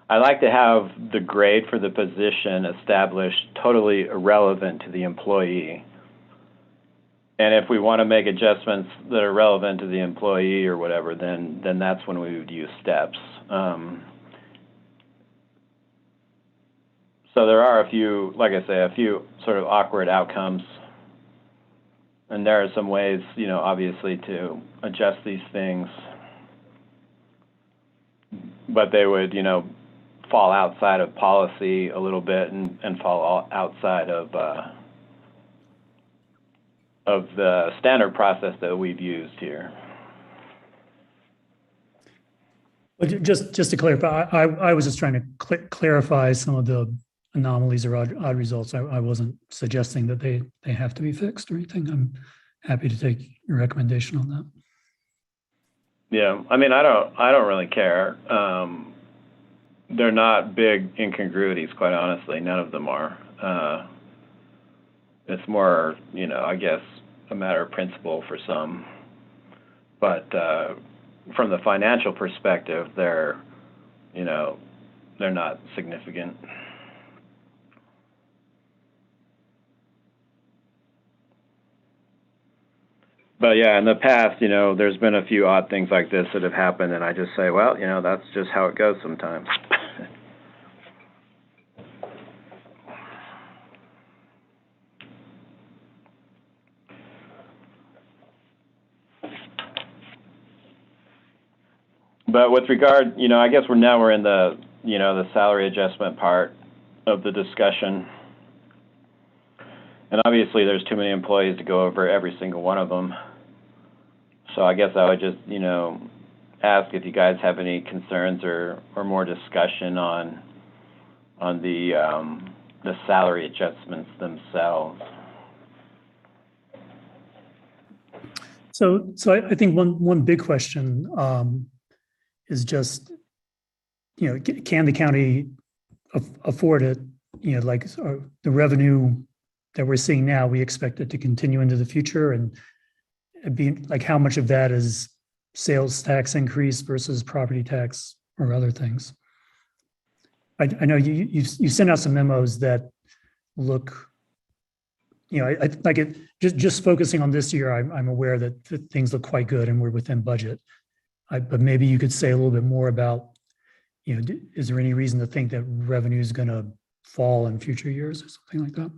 I like to have the grade for the position established totally irrelevant to the employee. And if we want to make adjustments that are relevant to the employee or whatever, then that's when we would use steps. So there are a few, like I say, a few sort of awkward outcomes. And there are some ways, you know, obviously to adjust these things. But they would, you know, fall outside of policy a little bit and fall outside of the standard process that we've used here. But just to clarify, I was just trying to clarify some of the anomalies or odd results. I wasn't suggesting that they have to be fixed or anything. I'm happy to take your recommendation on that. Yeah, I mean, I don't really care. They're not big incongruities, quite honestly. None of them are. It's more, you know, I guess, a matter of principle for some. But from the financial perspective, they're, you know, they're not significant. But yeah, in the past, you know, there's been a few odd things like this that have happened, and I just say, well, you know, that's just how it goes sometimes. But with regard, you know, I guess we're in the, you know, the salary adjustment part of the discussion. And obviously there's too many employees to go over every single one of them. So I guess I would just, you know, ask if you guys have any concerns or more discussion on the salary adjustments themselves. So I think one big question is just, you know, can the county afford it? You know, like the revenue that we're seeing now, we expect it to continue into the future, and it'd be like how much of that is sales tax increase versus property tax or other things. I know you sent out some memos that look, you know, I like it. Just focusing on this year, I'm aware that things look quite good and we're within budget. But maybe you could say a little bit more about, you know, is there any reason to think that revenue is going to fall in future years or something like that?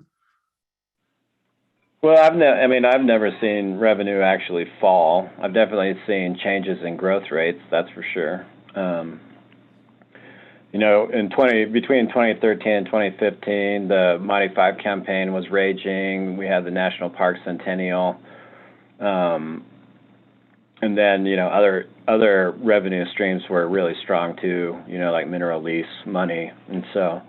Well, I've never seen revenue actually fall. I've definitely seen changes in growth rates, that's for sure. You know, between 2013 and 2015, the Mighty Five campaign was raging. We had the National Park Centennial. And then, you know, other revenue streams were really strong too, you know, like mineral lease money. And so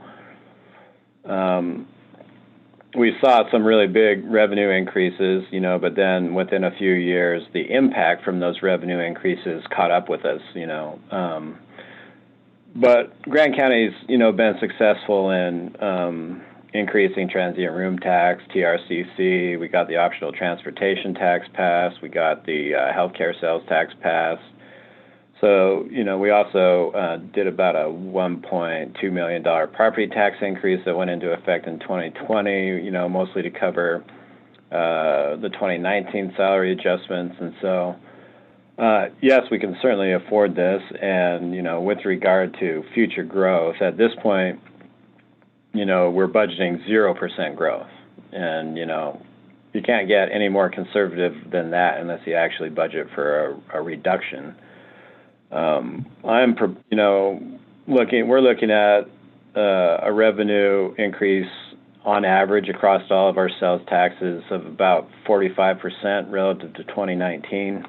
we saw some really big revenue increases, you know, but then within a few years, the impact from those revenue increases caught up with us, you know. But Grand County's, you know, been successful in increasing transient room tax, TRCC. We got the optional transportation tax passed. We got the healthcare sales tax passed. So, you know, we also did about a $1.2 million property tax increase that went into effect in 2020, you know, mostly to cover the 2019 salary adjustments. And so, yes, we can certainly afford this. And, you know, with regard to future growth, at this point, you know, we're budgeting 0% growth. And, you know, you can't get any more conservative than that unless you actually budget for a reduction. We're looking at a revenue increase on average across all of our sales taxes of about 45% relative to 2019.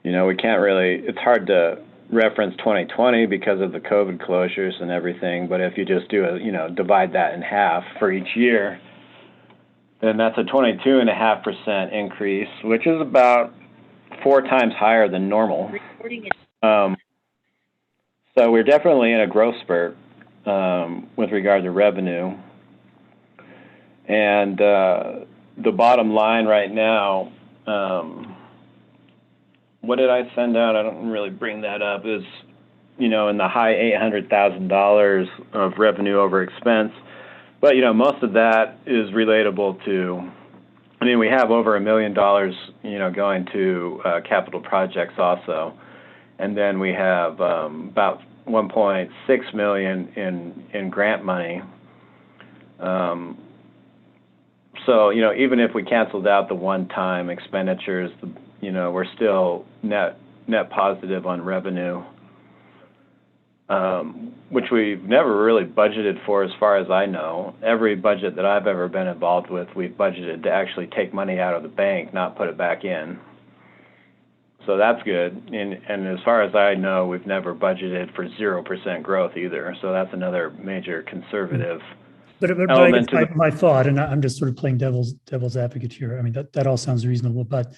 You know, we can't really, it's hard to reference 2020 because of the COVID closures and everything, but if you just do a, you know, divide that in half for each year, then that's a 22.5% increase, which is about 4 times higher than normal. So we're definitely in a growth spurt with regard to revenue. And the bottom line right now, what did I send out? I don't really bring that up. Is, you know, in the high $800,000 of revenue over expense. But, you know, most of that is relatable to, I mean, we have over $1 million, you know, going to capital projects also. And then we have about $1.6 million in grant money. So, you know, even if we canceled out the one-time expenditures, you know, we're still net positive on revenue, which we've never really budgeted for as far as I know. Every budget that I've ever been involved with, we've budgeted to actually take money out of the bank, not put it back in. So that's good. And as far as I know, we've never budgeted for 0% growth either. So that's another major conservative But I guess my thought, and I'm just sort of playing devil's advocate here. I mean, that all sounds reasonable, but,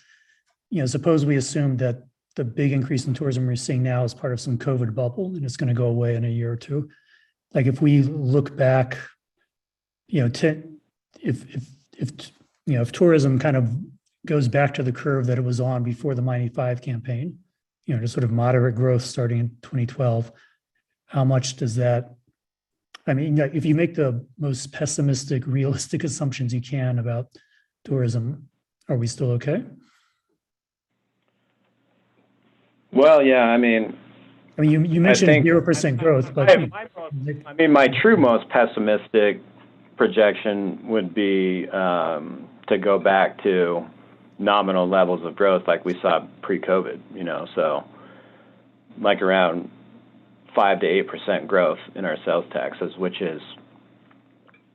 you know, suppose we assume that the big increase in tourism we're seeing now is part of some COVID bubble and it's going to go away in a year or two. Like if we look back, you know, if tourism kind of goes back to the curve that it was on before the Miami 5 campaign, you know, to sort of moderate growth starting in 2012, how much does that, I mean, if you make the most pessimistic, realistic assumptions you can about tourism, are we still okay? Well, yeah, I mean, you mentioned 0% growth, but I mean, my true most pessimistic projection would be to go back to nominal levels of growth like we saw pre-COVID, you know, so like around 5 to 8% growth in our sales taxes, which is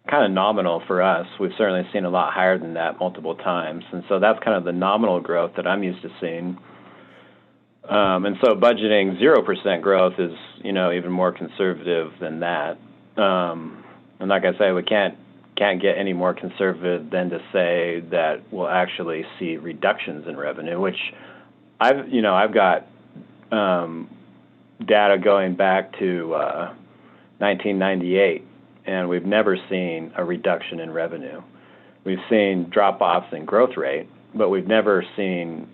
kind of nominal for us. We've certainly seen a lot higher than that multiple times, and so that's kind of the nominal growth that I'm used to seeing. And so budgeting 0% growth is, you know, even more conservative than that. And like I say, we can't get any more conservative than to say that we'll actually see reductions in revenue, which I've got data going back to 1998, and we've never seen a reduction in revenue. We've seen drop-offs in growth rate, but we've never seen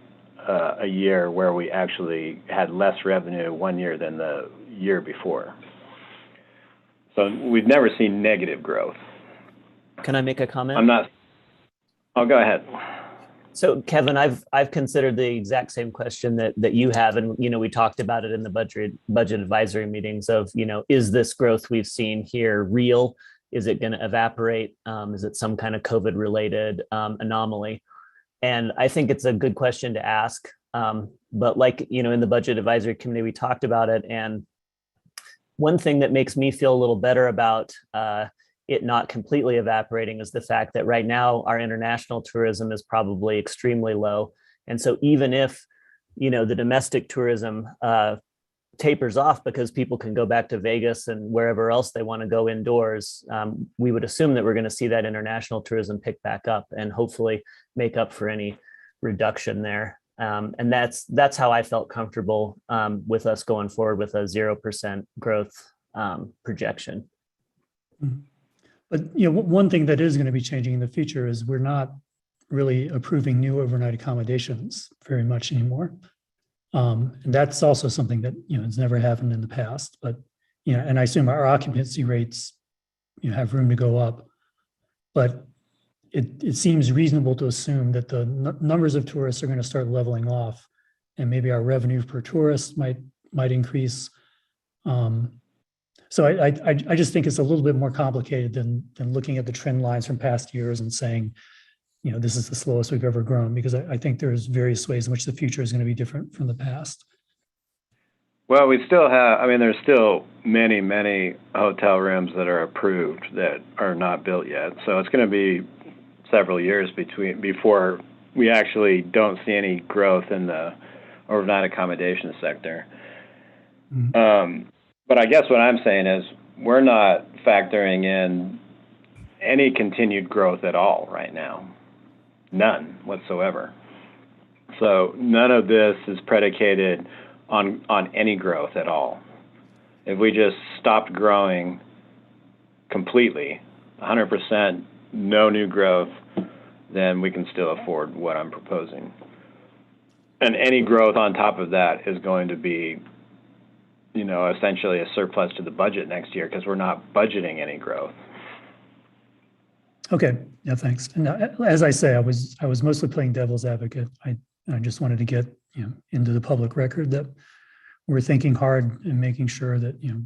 a year where we actually had less revenue one year than the year before. So we've never seen negative growth. Can I make a comment? Go ahead. So Kevin, I've considered the exact same question that you have, and you know, we talked about it in the budget advisory meetings of, you know, is this growth we've seen here real? Is it going to evaporate? Is it some kind of COVID related anomaly? And I think it's a good question to ask. But like, you know, in the budget advisory committee, we talked about it. And one thing that makes me feel a little better about it not completely evaporating is the fact that right now our international tourism is probably extremely low. And so even if, you know, the domestic tourism tapers off because people can go back to Vegas and wherever else they want to go indoors, we would assume that we're going to see that international tourism pick back up and hopefully make up for any reduction there. And that's how I felt comfortable with us going forward with a 0% growth projection. But, you know, one thing that is going to be changing in the future is we're not really approving new overnight accommodations very much anymore. And that's also something that, you know, has never happened in the past, but, you know, and I assume our occupancy rates, you know, have room to go up, but it seems reasonable to assume that the numbers of tourists are going to start leveling off, and maybe our revenue per tourist might increase. So I just think it's a little bit more complicated than looking at the trend lines from past years and saying, you know, this is the slowest we've ever grown, because I think there's various ways in which the future is going to be different from the past. Well, we still have, I mean, there's still many, many hotel rooms that are approved that are not built yet. So it's going to be several years before we actually don't see any growth in the overnight accommodation sector. But I guess what I'm saying is we're not factoring in any continued growth at all right now. None whatsoever. So none of this is predicated on any growth at all. If we just stopped growing completely, 100%, no new growth, then we can still afford what I'm proposing. And any growth on top of that is going to be, you know, essentially a surplus to the budget next year because we're not budgeting any growth. Okay, yeah, thanks. And as I say, I was mostly playing devil's advocate. I just wanted to get, you know, into the public record that we're thinking hard and making sure that, you know,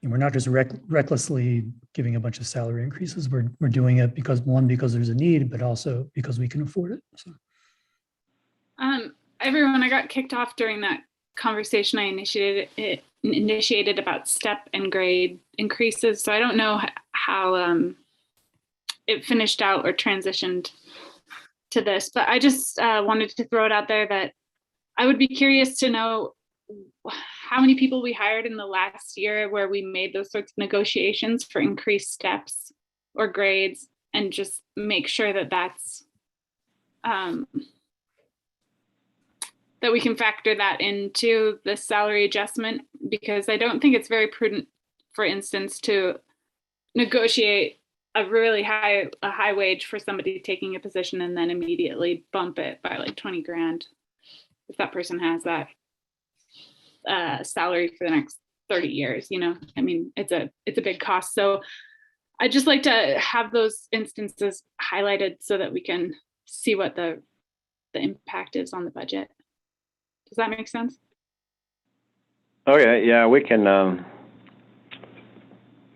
we're not just recklessly giving a bunch of salary increases. We're doing it because there's a need, but also because we can afford it. So. Everyone, I got kicked off during that conversation I initiated about step and grade increases. So I don't know how it finished out or transitioned to this, but I just wanted to throw it out there that I would be curious to know how many people we hired in the last year where we made those sorts of negotiations for increased steps or grades, and just make sure that that's that we can factor that into the salary adjustment, because I don't think it's very prudent, for instance, to negotiate a really high wage for somebody taking a position and then immediately bump it by like 20 grand if that person has that salary for the next 30 years. You know, I mean, it's a big cost. So I'd just like to have those instances highlighted so that we can see what the impact is on the budget. Does that make sense? Okay, yeah, we can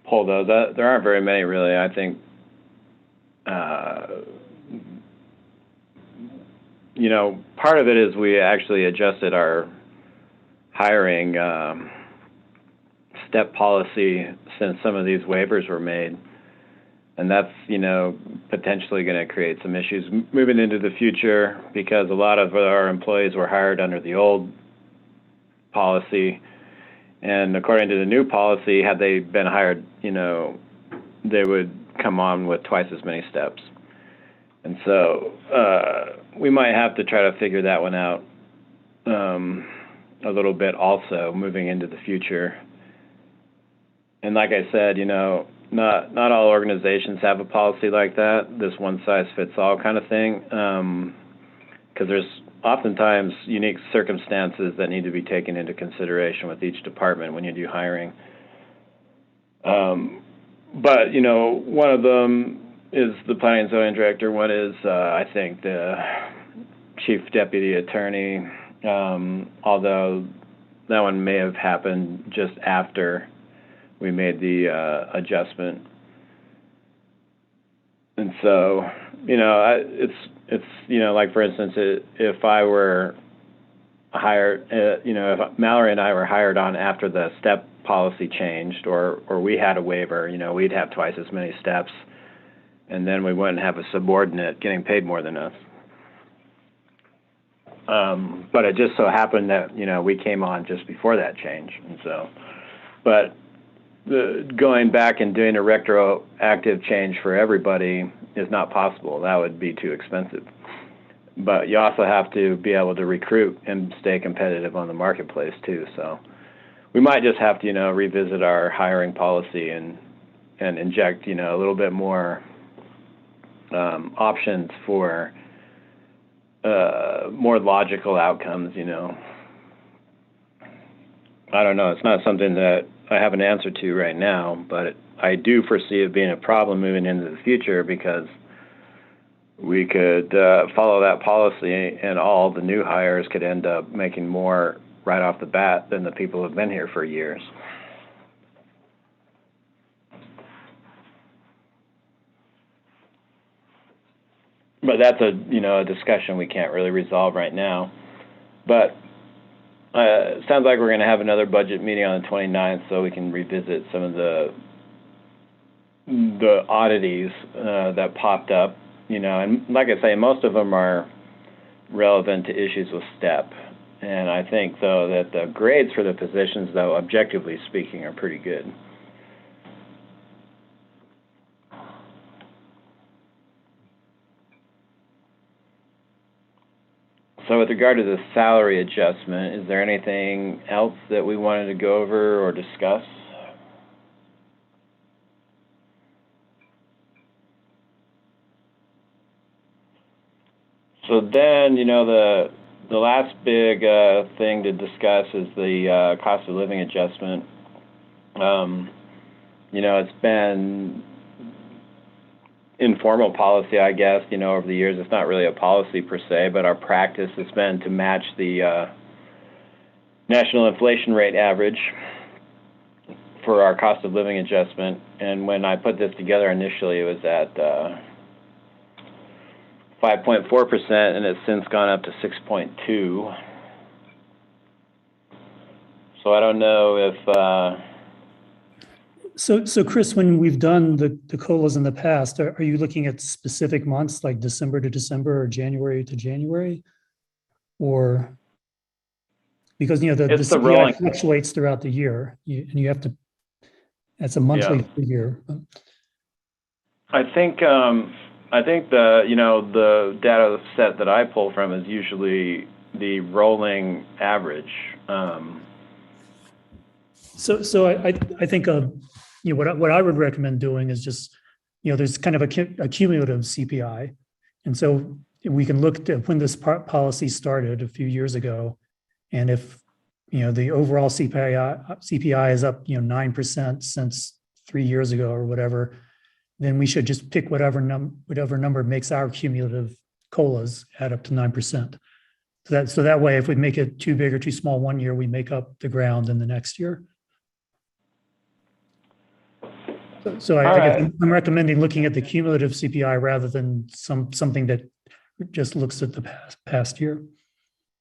pull those. There aren't very many, really. I think, you know, part of it is we actually adjusted our hiring step policy since some of these waivers were made. And that's, you know, potentially going to create some issues moving into the future, because a lot of our employees were hired under the old policy. And according to the new policy, had they been hired, you know, they would come on with twice as many steps. And so we might have to try to figure that one out a little bit also moving into the future. And like I said, you know, not all organizations have a policy like that, this one-size-fits-all kind of thing, because there's oftentimes unique circumstances that need to be taken into consideration with each department when you do hiring. But, you know, one of them is the planning and zoning director. One is, I think, the chief deputy attorney, although that one may have happened just after we made the adjustment. And so, you know, it's you know, like for instance, if I were hired, you know, if Mallory and I were hired on after the step policy changed, or we had a waiver, you know, we'd have twice as many steps, and then we wouldn't have a subordinate getting paid more than us. But it just so happened that, you know, we came on just before that change, and so, but going back and doing a retroactive change for everybody is not possible. That would be too expensive. But you also have to be able to recruit and stay competitive on the marketplace too. So we might just have to, you know, revisit our hiring policy and inject, you know, a little bit more options for more logical outcomes, you know. I don't know. It's not something that I have an answer to right now, but I do foresee it being a problem moving into the future, because we could follow that policy and all the new hires could end up making more right off the bat than the people who have been here for years. But that's a discussion we can't really resolve right now. But sounds like we're going to have another budget meeting on the 29th, so we can revisit some of the oddities that popped up, you know, and like I say, most of them are relevant to issues with STEP. And I think, though, that the grades for the positions, though, objectively speaking, are pretty good. So with regard to the salary adjustment, is there anything else that we wanted to go over or discuss? So then, you know, the last big thing to discuss is the cost of living adjustment. You know, it's been informal policy, I guess, you know, over the years. It's not really a policy per se, but our practice has been to match the national inflation rate average for our cost of living adjustment. And when I put this together initially, it was at 5.4%, and it's since gone up to 6.2. So I don't know if So Chris, when we've done the COLAs in the past, are you looking at specific months like December to December or January to January? Or because, you know, the CPI fluctuates throughout the year, and you have to, that's a monthly figure. I think the, you know, the data set that I pull from is usually the rolling average. So I think you know, what I would recommend doing is just, you know, there's kind of a cumulative CPI. And so we can look at when this policy started a few years ago. And if, you know, the overall CPI is up, you know, 9% since 3 years ago or whatever, then we should just pick whatever number makes our cumulative COLAs add up to 9%. So that way, if we make it too big or too small one year, we make up the ground in the next year. So I guess I'm recommending looking at the cumulative CPI rather than something that just looks at the past year.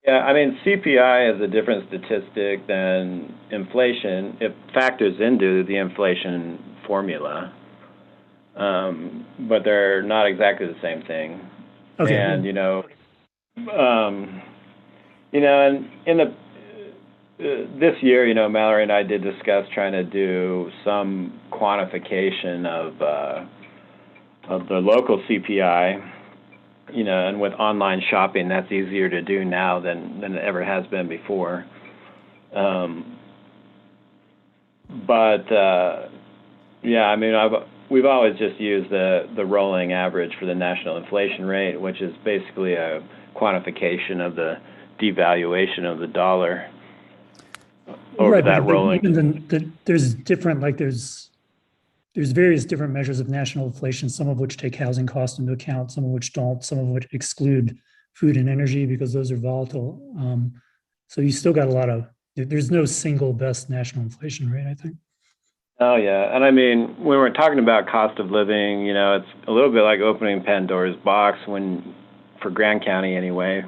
Yeah, I mean, CPI is a different statistic than inflation. It factors into the inflation formula, but they're not exactly the same thing. Okay. And, you know, and in the this year, you know, Mallory and I did discuss trying to do some quantification of the local CPI, you know, and with online shopping, that's easier to do now than it ever has been before. Yeah, I mean, we've always just used the rolling average for the national inflation rate, which is basically a quantification of the devaluation of the dollar over that rolling. Even there's different, like there's various different measures of national inflation, some of which take housing costs into account, some of which don't, some of which exclude food and energy because those are volatile. So you still got a lot of, there's no single best national inflation rate, I think. Oh, yeah. And I mean, when we're talking about cost of living, you know, it's a little bit like opening Pandora's box for Grand County anyway.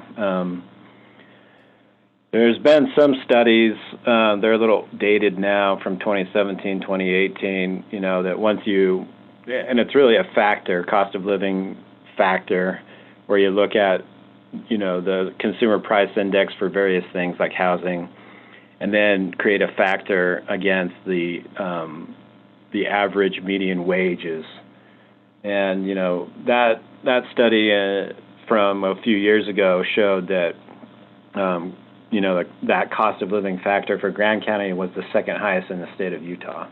There's been some studies, they're a little dated now from 2017, 2018, you know, that once you, and it's really a factor, cost of living factor, where you look at, you know, the consumer price index for various things like housing, and then create a factor against the average median wages. And, you know, that study from a few years ago showed that, you know, that cost of living factor for Grand County was the second highest in the state of Utah.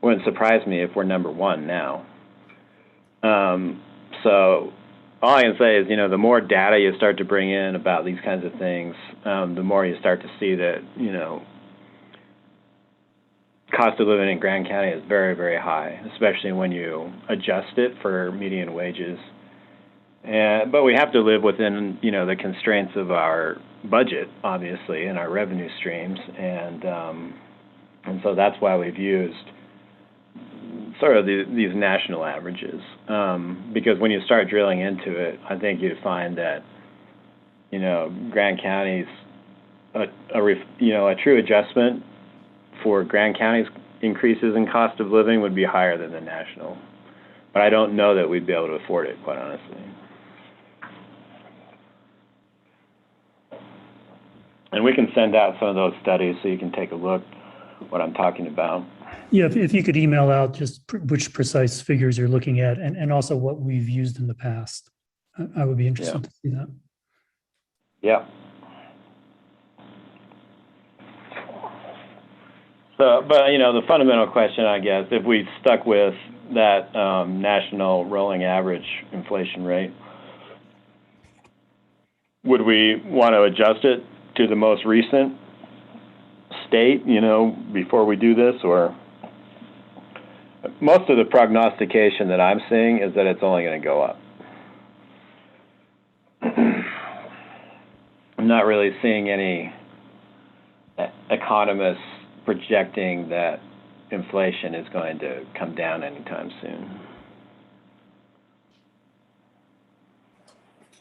Wouldn't surprise me if we're number one now. So all I can say is, you know, the more data you start to bring in about these kinds of things, the more you start to see that, you know, cost of living in Grand County is very, very high, especially when you adjust it for median wages. But we have to live within, you know, the constraints of our budget, obviously, and our revenue streams, and so that's why we've used sort of these national averages. Because when you start drilling into it, I think you'd find that, you know, Grand County's a true adjustment for Grand County's increases in cost of living would be higher than the national. But I don't know that we'd be able to afford it, quite honestly. And we can send out some of those studies so you can take a look what I'm talking about. Yeah, if you could email out just which precise figures you're looking at and also what we've used in the past. I would be interested to see that. Yeah. So, but the fundamental question, I guess, if we stuck with that national rolling average inflation rate, would we want to adjust it to the most recent state, before we do this? Or most of the prognostication that I'm seeing is that it's only going to go up. I'm not really seeing any economists projecting that inflation is going to come down anytime soon.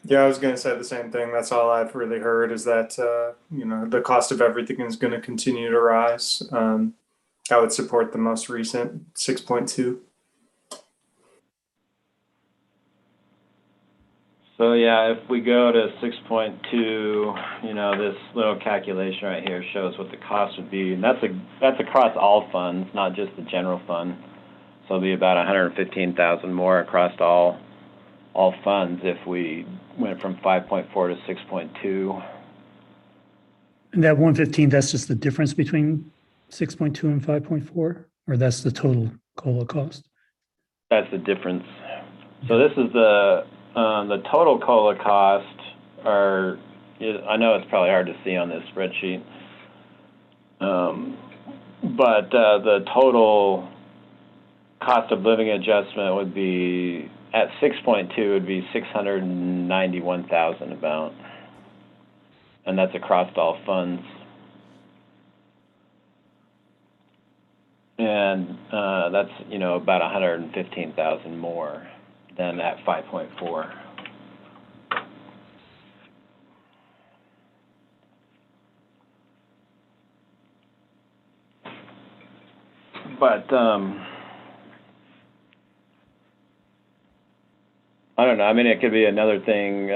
Yeah, I was going to say the same thing. That's all I've really heard is that, the cost of everything is going to continue to rise. I would support the most recent 6.2. So yeah, if we go to 6.2, this little calculation right here shows what the cost would be, and that's across all funds, not just the general fund. So it'll be about 115,000 more across all funds if we went from 5.4 to 6.2. And that 115, that's just the difference between 6.2 and 5.4, or that's the total COLA cost? That's the difference. So this is the total COLA cost. I know it's probably hard to see on this spreadsheet, but the total cost of living adjustment would be at 6.2 would be 691,000 about, and that's across all funds. And that's about 115,000 more than at 5.4. But I don't know. I mean, it could be another thing.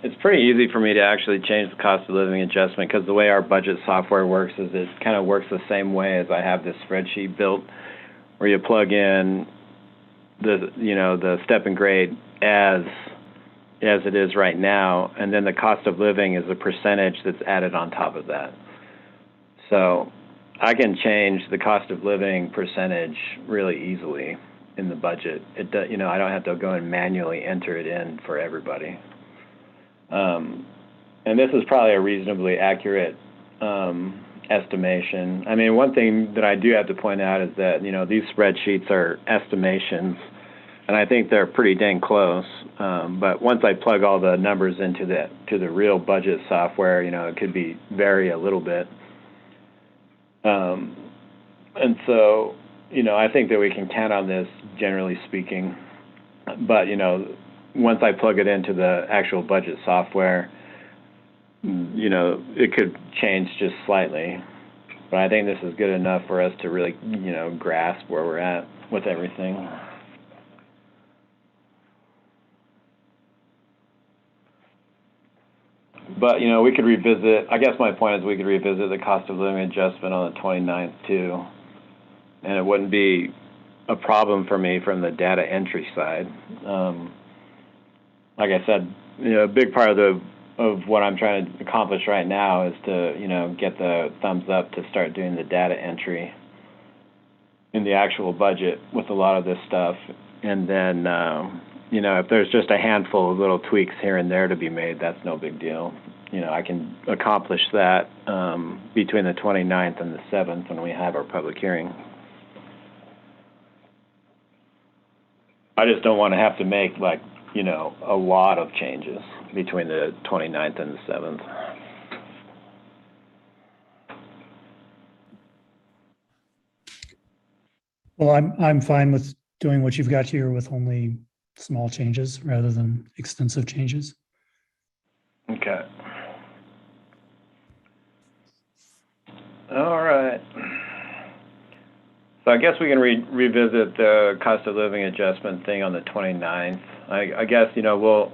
It's pretty easy for me to actually change the cost of living adjustment because the way our budget software works is it kind of works the same way as I have this spreadsheet built, where you plug in the step and grade as it is right now, and then the cost of living is a percentage that's added on top of that. So I can change the cost of living percentage really easily in the budget. I don't have to go and manually enter it in for everybody. And this is probably a reasonably accurate estimation. I mean, one thing that I do have to point out is that, these spreadsheets are estimations, and I think they're pretty dang close. But once I plug all the numbers into the real budget software, it could vary a little bit. And so, I think that we can count on this, generally speaking. But, once I plug it into the actual budget software, it could change just slightly. But I think this is good enough for us to really, grasp where we're at with everything. But, we could revisit, I guess my point is we could revisit the cost of living adjustment on the 29th too. And it wouldn't be a problem for me from the data entry side. Like I said, a big part of what I'm trying to accomplish right now is to, get the thumbs up to start doing the data entry in the actual budget with a lot of this stuff. And then, if there's just a handful of little tweaks here and there to be made, that's no big deal. I can accomplish that between the 29th and the 7th when we have our public hearing. I just don't want to have to make a lot of changes between the 29th and the 7th. Well, I'm fine with doing what you've got here with only small changes rather than extensive changes. Okay. All right. So I guess we can revisit the cost of living adjustment thing on the 29th. I guess, you know,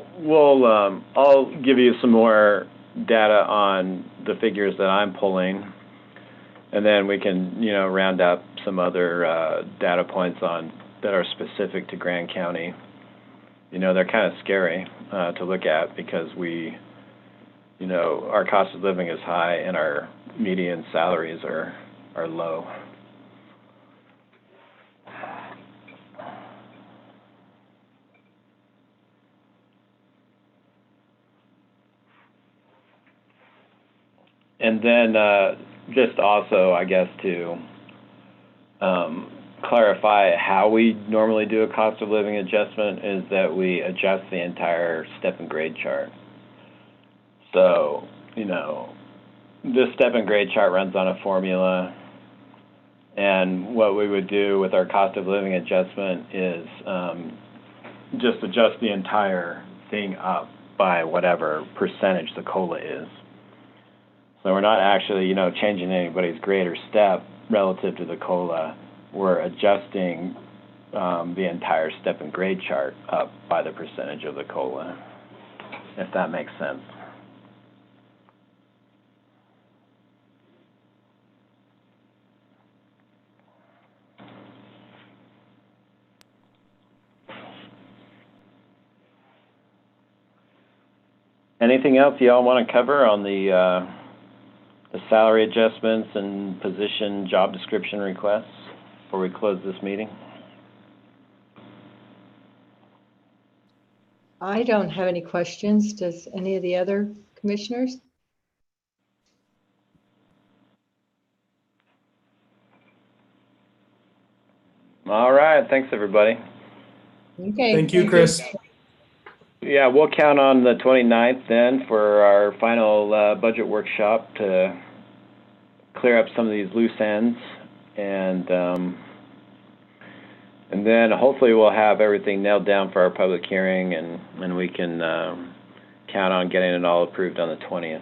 I'll give you some more data on the figures that I'm pulling, and then we can, you know, round up some other data points on that are specific to Grand County. You know, they're kind of scary to look at because we, you know, our cost of living is high and our median salaries are low. And then just also, I guess, to clarify how we normally do a cost of living adjustment is that we adjust the entire step and grade chart. So, you know, this step and grade chart runs on a formula, and what we would do with our cost of living adjustment is just adjust the entire thing up by whatever percentage the COLA is. So we're not actually, you know, changing anybody's grade or step relative to the COLA. We're adjusting the entire step and grade chart up by the percentage of the COLA, if that makes sense. Anything else y'all want to cover on the salary adjustments and position job description requests before we close this meeting? I don't have any questions. Does any of the other commissioners? All right, thanks everybody. Okay. Thank you, Chris. Yeah, we'll count on the 29th then for our final budget workshop to clear up some of these loose ends, and then hopefully we'll have everything nailed down for our public hearing, and we can count on getting it all approved on the 20th.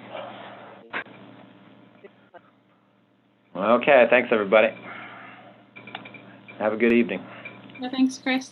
Okay, thanks everybody. Have a good evening. Yeah, thanks, Chris.